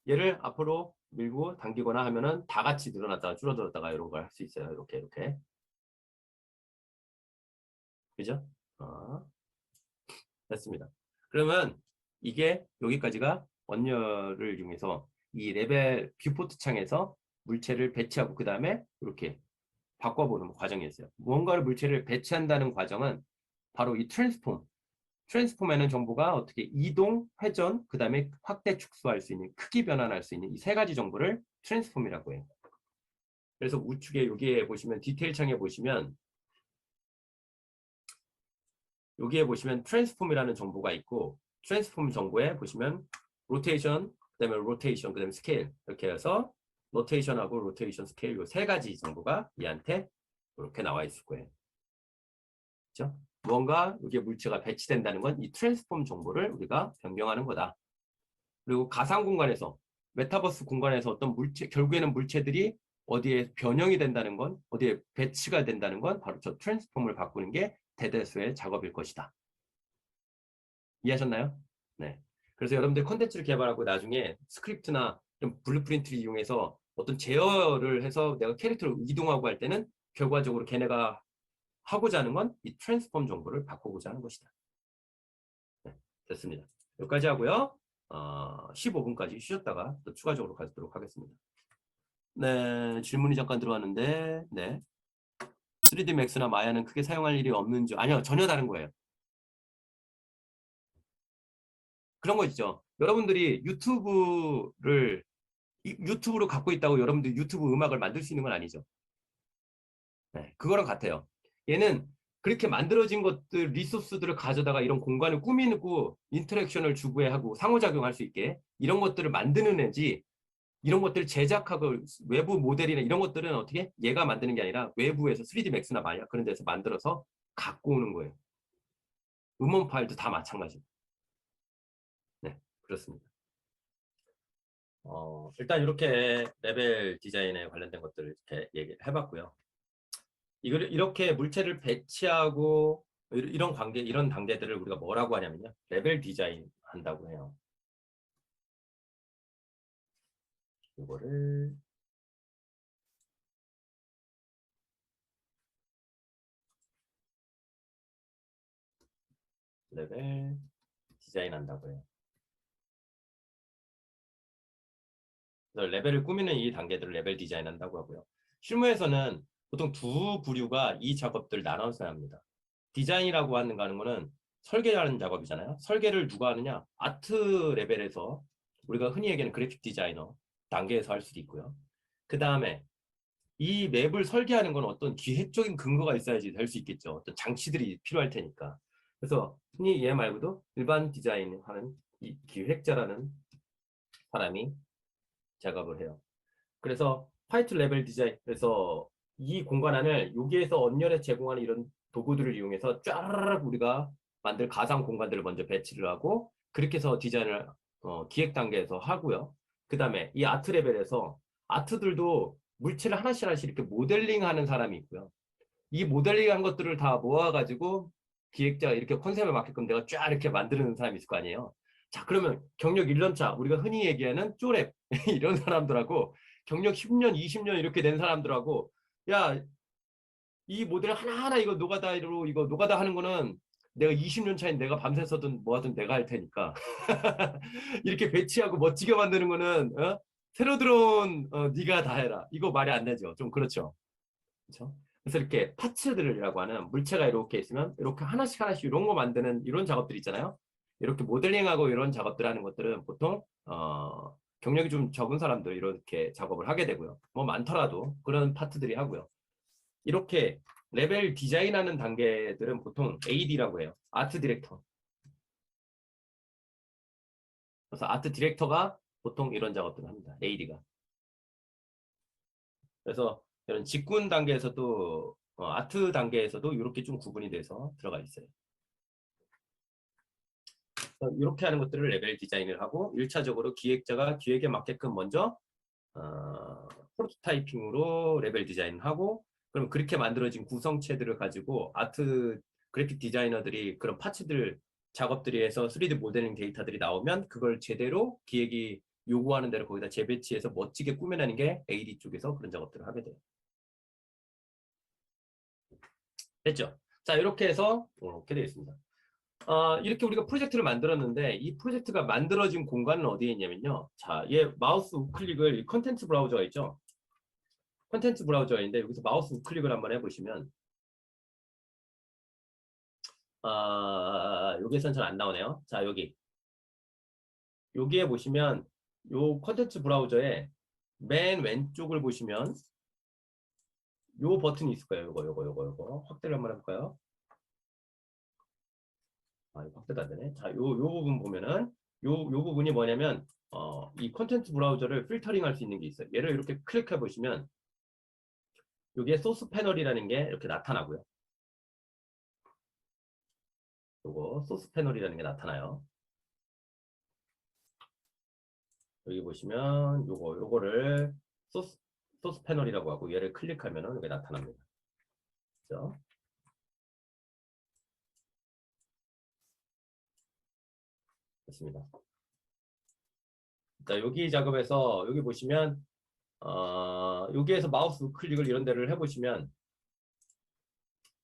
얘를 앞으로 밀고 당기거나 하면은 다 같이 늘어났다가 줄어들었다가 이런 걸 할 수 있어요. 이렇게 그죠? 됐습니다. 그러면 이게 여기까지가 언어를 이용해서 이 레벨 뷰포트 창에서 물체를 배치하고 그 다음에 이렇게 바꿔보는 과정이었어요. 무언가를 물체를 배치한다는 과정은 바로 이 트랜스폼에는 정보가 어떻게 이동, 회전, 그 다음에 확대, 축소할 수 있는 크기 변환할 수 있는 이 세 가지 정보를 트랜스폼이라고 해요. 그래서 우측에 여기에 보시면 디테일 창에 보시면 여기에 보시면 트랜스폼이라는 정보가 있고 트랜스폼 정보에 보시면 로테이션, 그다음에 로테이션, 그다음에 스케일 이렇게 해서 로테이션하고 로테이션 스케일 이 세 가지 정보가 얘한테 이렇게 나와 있을 거예요. 그렇죠? 무언가 여기에 물체가 배치된다는 건 이 트랜스폼 정보를 우리가 변경하는 거다. 그리고 가상 공간에서 메타버스 공간에서 어떤 물체 결국에는 물체들이 어디에 변형이 된다는 건 어디에 배치가 된다는 건 바로 저 트랜스폼을 바꾸는 게 대다수의 작업일 것이다. 이해하셨나요? 네. 그래서 여러분들 콘텐츠를 개발하고 나중에 스크립트나 좀 블루프린트를 이용해서 어떤 제어를 해서 내가 캐릭터를 이동하고 할 때는 결과적으로 걔네가 하고자 하는 건 이 트랜스폼 정보를 바꾸고자 하는 것이다. 네, 됐습니다. 여기까지 하고요. 15분까지 쉬셨다가 또 추가적으로 가도록 하겠습니다. 네, 질문이 잠깐 들어왔는데, 네. 3D 맥스나 마야는 크게 사용할 일이 없는 줄 아니요 전혀 다른 거예요. 그런 거 있죠. 여러분들이 유튜브로 갖고 있다고 여러분들이 유튜브 음악을 만들 수 있는 건 아니죠. 네, 그거랑 같아요. 얘는 그렇게 만들어진 것들, 리소스들을 가져다가 이런 공간을 꾸미고 인터랙션을 주고하고 상호작용할 수 있게 이런 것들을 만드는 애지 이런 것들을 제작하고 외부 모델이나 이런 것들은 어떻게 얘가 만드는 게 아니라 외부에서 3D 맥스나 마야 그런 데서 만들어서 갖고 오는 거예요. 음원 파일도 다 마찬가지입니다. 네, 그렇습니다. 일단 이렇게 레벨 디자인에 관련된 것들을 이렇게 얘기를 해봤고요. 이걸 이렇게 물체를 배치하고 이런 관계, 이런 단계들을 우리가 뭐라고 하냐면요. 레벨 디자인 한다고 해요. 이거를 레벨 디자인 한다고 해요. 그래서 레벨을 꾸미는 이 단계들을 레벨 디자인 한다고 하고요. 실무에서는 보통 두 부류가 이 작업들 나눠서 합니다. 디자인이라고 하는 거는 설계하는 작업이잖아요. 설계를 누가 하느냐? 아트 레벨에서 우리가 흔히 얘기하는 그래픽 디자이너 단계에서 할 수도 있고요. 그 다음에 이 맵을 설계하는 건 어떤 기획적인 근거가 있어야지 될 수 있겠죠. 어떤 장치들이 필요할 테니까. 그래서 흔히 얘 말고도 일반 디자인하는 이 기획자라는 사람이 작업을 해요. 그래서 화이트 레벨 디자인, 그래서 이 공간 안을 여기에서 언열에 제공하는 이런 도구들을 이용해서 쫙 우리가 만들 가상 공간들을 먼저 배치를 하고 그렇게 해서 디자인을 기획 단계에서 하고요. 그 다음에 이 아트 레벨에서 아트들도 물체를 하나씩 하나씩 이렇게 모델링 하는 사람이 있고요. 이 모델링 한 것들을 다 모아가지고 기획자가 이렇게 컨셉에 맞게끔 내가 쫙 이렇게 만드는 사람이 있을 거 아니에요. 자, 그러면 경력 1년차, 우리가 흔히 얘기하는 쪼랩, 이런 사람들하고 경력 10년, 20년 이렇게 된 사람들하고 야, 이 모델 하나하나 이거 노가다로 이거 노가다 하는 거는 내가 20년 차인 내가 밤새 서든 뭐 하든 내가 할 테니까 이렇게 배치하고 멋지게 만드는 거는 새로 들어온 네가 다 해라. 이거 말이 안 되죠. 좀 그렇죠. 그렇죠? 그래서 이렇게 파츠들이라고 하는 물체가 이렇게 있으면 이렇게 하나씩 하나씩 이런 거 만드는 이런 작업들 있잖아요. 이렇게 모델링하고 이런 작업들 하는 것들은 보통 경력이 좀 적은 사람들 이렇게 작업을 하게 되고요. 뭐 많더라도 그런 파트들이 하고요. 이렇게 레벨 디자인하는 단계들은 보통 AD라고 해요. 아트 디렉터. 그래서 아트 디렉터가 보통 이런 작업들을 합니다. AD가. 그래서 이런 직군 단계에서도 아트 단계에서도 이렇게 좀 구분이 돼서 들어가 있어요. 이렇게 하는 것들을 레벨 디자인을 하고 1차적으로 기획자가 기획에 맞게끔 먼저 프로토타이핑으로 레벨 디자인을 하고 그럼 그렇게 만들어진 구성체들을 가지고 아트 그래픽 디자이너들이 그런 파츠들 작업들이 해서 3D 모델링 데이터들이 나오면 그걸 제대로 기획이 요구하는 대로 거기다 재배치해서 멋지게 꾸며내는 게 AD 쪽에서 그런 작업들을 하게 돼요. 됐죠? 자, 이렇게 해서 이렇게 되어 있습니다. 이렇게 우리가 프로젝트를 만들었는데 이 프로젝트가 만들어진 공간은 어디에 있냐면요. 자, 얘 마우스 우클릭을 컨텐츠 브라우저가 있죠. 컨텐츠 브라우저인데 여기서 마우스 우클릭을 한번 해보시면 여기에선 잘 안 나오네요. 자, 여기에 보시면 요 컨텐츠 브라우저에 맨 왼쪽을 보시면 요 버튼이 있을 거예요. 요거 확대를 한번 해볼까요? 이거 확대가 안 되네. 자, 요 부분 보면은 요 부분이 뭐냐면 이 콘텐츠 브라우저를 필터링 할 수 있는 게 있어요. 얘를 이렇게 클릭해 보시면 여기에 소스 패널이라는 게 이렇게 나타나고요. 요거 소스 패널이라는 게 나타나요. 여기 보시면 요거를 소스 패널이라고 하고 얘를 클릭하면은 이게 나타납니다. 그죠? 됐습니다. 자, 여기 작업에서 여기 보시면 여기에서 마우스 우클릭을 이런 데를 해보시면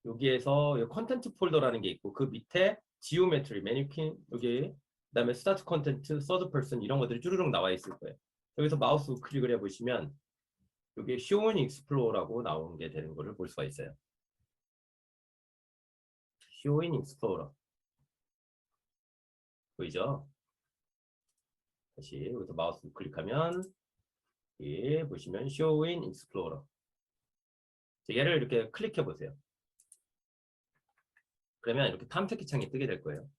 여기에서 컨텐츠 폴더라는 게 있고 그 밑에 지오메트리, 매니퀸 여기 그다음에 스타트 컨텐츠, 서드 퍼슨 이런 것들이 쭈르륵 나와 있을 거예요. 여기서 마우스 우클릭을 해보시면 여기 쇼인 익스플로어라고 나오는 게 되는 거를 볼 수가 있어요. show in explorer. 보이죠? 다시 여기서 마우스 클릭하면 예, 보시면 show in explorer. 얘를 이렇게 클릭해 보세요. 그러면 이렇게 탐색기 창이 뜨게 될 거예요.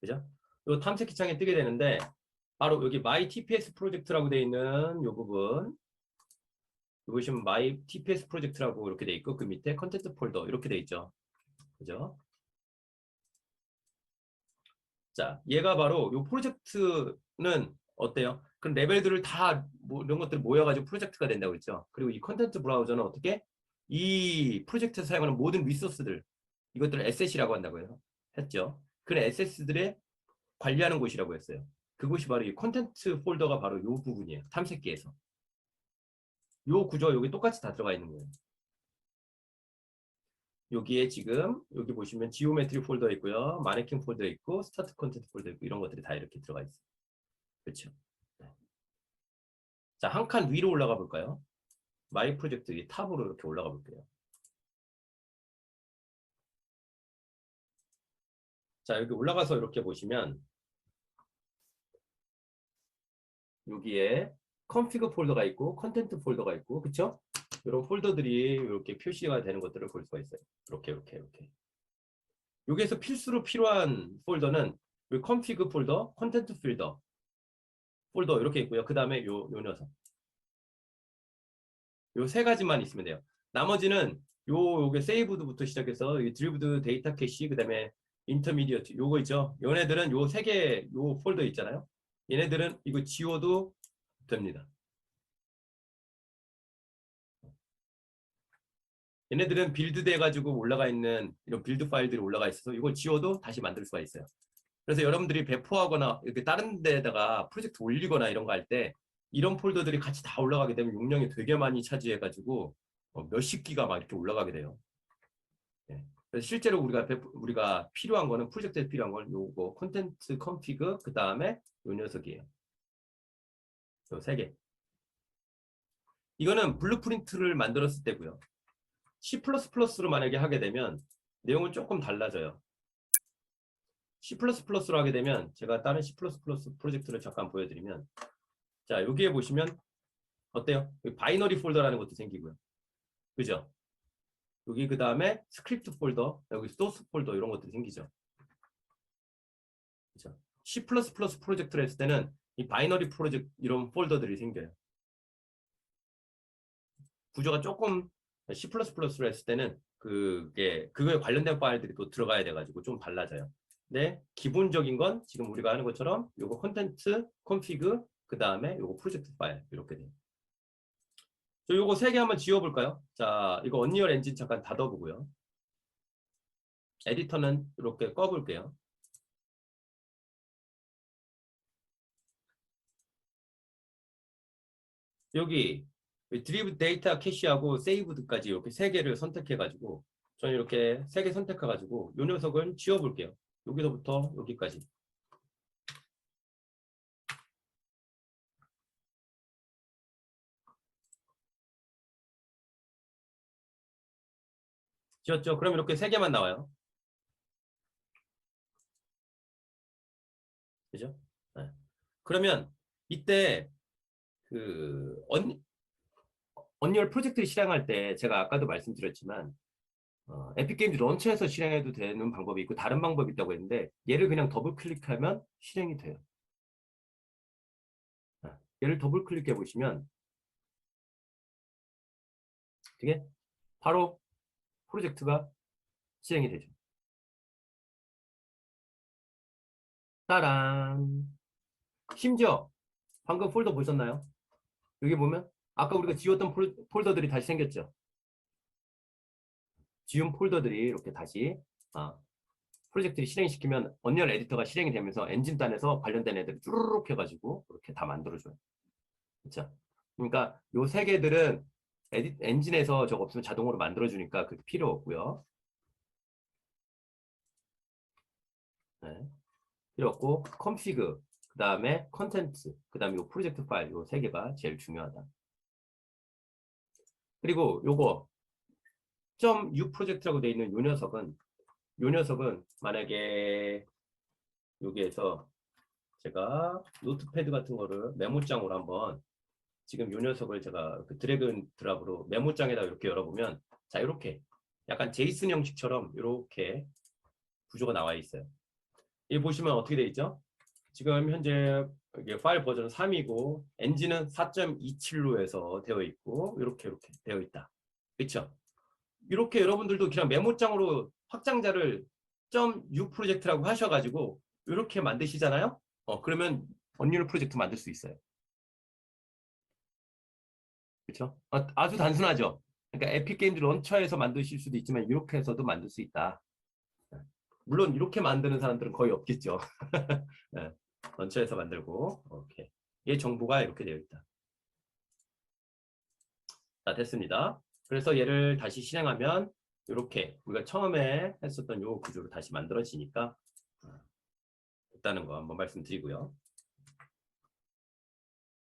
그죠? 이 탐색기 창이 뜨게 되는데 바로 여기 My TPS 프로젝트라고 되어 있는 이 부분 보시면 My TPS 프로젝트라고 이렇게 되어 있고 그 밑에 컨텐트 폴더 이렇게 되어 있죠. 그죠? 자, 얘가 바로 이 프로젝트는 어때요? 그럼 레벨들을 다 이런 것들 모여가지고 프로젝트가 된다고 했죠. 그리고 이 컨텐트 브라우저는 어떻게? 이 프로젝트에서 사용하는 모든 리소스들 이것들을 에셋이라고 한다고 해요. 했죠. 그런 에셋들의 관리하는 곳이라고 했어요. 그곳이 바로 이 콘텐츠 폴더가 바로 이 부분이에요. 탐색기에서. 이 구조 여기 똑같이 다 들어가 있는 거예요. 여기에 지금 여기 보시면 지오메트리 폴더 있고요. 마네킹 폴더 있고 스타트 콘텐트 폴더 있고 이런 것들이 다 이렇게 들어가 있어요. 그렇죠. 네. 자, 한 칸 위로 올라가 볼까요? 마이 프로젝트 탑으로 이렇게 올라가 볼게요. 자, 여기 올라가서 이렇게 보시면 여기에 컨피그 폴더가 있고 컨텐트 폴더가 있고 그쵸? 이런 폴더들이 이렇게 표시가 되는 것들을 볼 수가 있어요. 이렇게. 여기에서 필수로 필요한 폴더는 컨피그 폴더, 컨텐트 폴더 이렇게 있고요. 그 다음에 요 녀석. 요 세 가지만 있으면 돼요. 나머지는 요게 세이브드부터 시작해서 드리브드 데이터 캐시 그다음에 인터미디어트 요거 있죠. 얘네들은 요 세 개 요 폴더 있잖아요. 얘네들은 이거 지워도 됩니다. 얘네들은 빌드 돼 가지고 올라가 있는 이런 빌드 파일들이 올라가 있어서 이걸 지워도 다시 만들 수가 있어요. 그래서 여러분들이 배포하거나 이렇게 다른 데다가 프로젝트 올리거나 이런 거 할 때 이런 폴더들이 같이 다 올라가게 되면 용량이 되게 많이 차지해 가지고 몇십 기가 막 이렇게 올라가게 돼요. 네. 그래서 실제로 우리가 필요한 거는 프로젝트에 필요한 건 요거 콘텐츠 컨피그 그 다음에 요 녀석이에요. 요 세 개. 이거는 블루프린트를 만들었을 때고요. C++로 만약에 하게 되면 내용은 조금 달라져요. C++로 하게 되면 제가 다른 C++ 프로젝트를 잠깐 보여드리면 자 여기에 보시면 어때요? 바이너리 폴더라는 것도 생기고요. 그죠? 여기 그 다음에 스크립트 폴더, 여기 소스 폴더 이런 것들이 생기죠. 그죠? C++ 프로젝트를 했을 때는 이 바이너리 프로젝트 이런 폴더들이 생겨요. 구조가 조금 C++로 했을 때는 그거에 관련된 파일들이 또 들어가야 돼가지고 좀 달라져요. 근데 기본적인 건 지금 우리가 하는 것처럼 요거 콘텐츠, 컨피그, 그 다음에 요거 프로젝트 파일 이렇게 돼요. 저 요거 세 개 한번 지워볼까요? 자, 이거 언리얼 엔진 잠깐 닫아보고요. 에디터는 이렇게 꺼볼게요. 여기 드리브 데이터 캐시하고 세이브드까지 이렇게 세 개를 선택해가지고 저는 이렇게 세 개 선택해가지고 요 녀석을 지워볼게요. 여기서부터 여기까지. 지웠죠? 그럼 이렇게 세 개만 나와요. 그죠? 네. 그러면 이때 그 언리얼 프로젝트를 실행할 때 제가 아까도 말씀드렸지만 에픽게임즈 런처에서 실행해도 되는 방법이 있고 다른 방법이 있다고 했는데 얘를 그냥 더블 클릭하면 실행이 돼요. 얘를 더블 클릭해 보시면 되게 바로 프로젝트가 실행이 되죠. 따란. 심지어 방금 폴더 보셨나요? 여기 보면 아까 우리가 지웠던 폴더들이 다시 생겼죠. 지운 폴더들이 이렇게 다시 프로젝트를 실행시키면 언리얼 에디터가 실행이 되면서 엔진단에서 관련된 애들을 쭈르륵 해가지고 이렇게 다 만들어줘요. 그렇죠? 그러니까 요 세 개들은 엔진에서 저거 없으면 자동으로 만들어주니까 그게 필요 없고요. 네. 필요 없고 컨피그 그 다음에 컨텐츠 그 다음에 요 프로젝트 파일 요 세 개가 제일 중요하다. 그리고 요거 .u 프로젝트라고 되어 있는 요 녀석은 만약에 여기에서 제가 노트패드 같은 거를 메모장으로 한번 지금 요 녀석을 제가 그 드래그 앤 드랍으로 메모장에다 이렇게 열어보면 자 이렇게 약간 제이슨 형식처럼 이렇게 구조가 나와 있어요. 이 보시면 어떻게 되어 있죠? 지금 현재 이게 파일 버전 3이고 엔진은 4.27로 해서 되어 있고 이렇게 되어 있다. 그렇죠? 이렇게 여러분들도 그냥 메모장으로 확장자를 .u 프로젝트라고 하셔가지고 이렇게 만드시잖아요. 그러면 언리얼 프로젝트 만들 수 있어요. 그렇죠? 아주 단순하죠. 그러니까 에픽 게임즈 런처에서 만드실 수도 있지만 이렇게 해서도 만들 수 있다. 물론 이렇게 만드는 사람들은 거의 없겠죠. 네, 런처에서 만들고 오케이. 얘 정보가 이렇게 되어 있다. 자, 됐습니다. 그래서 얘를 다시 실행하면 이렇게 우리가 처음에 했었던 요 구조로 다시 만들어지니까 있다는 거 한번 말씀드리고요.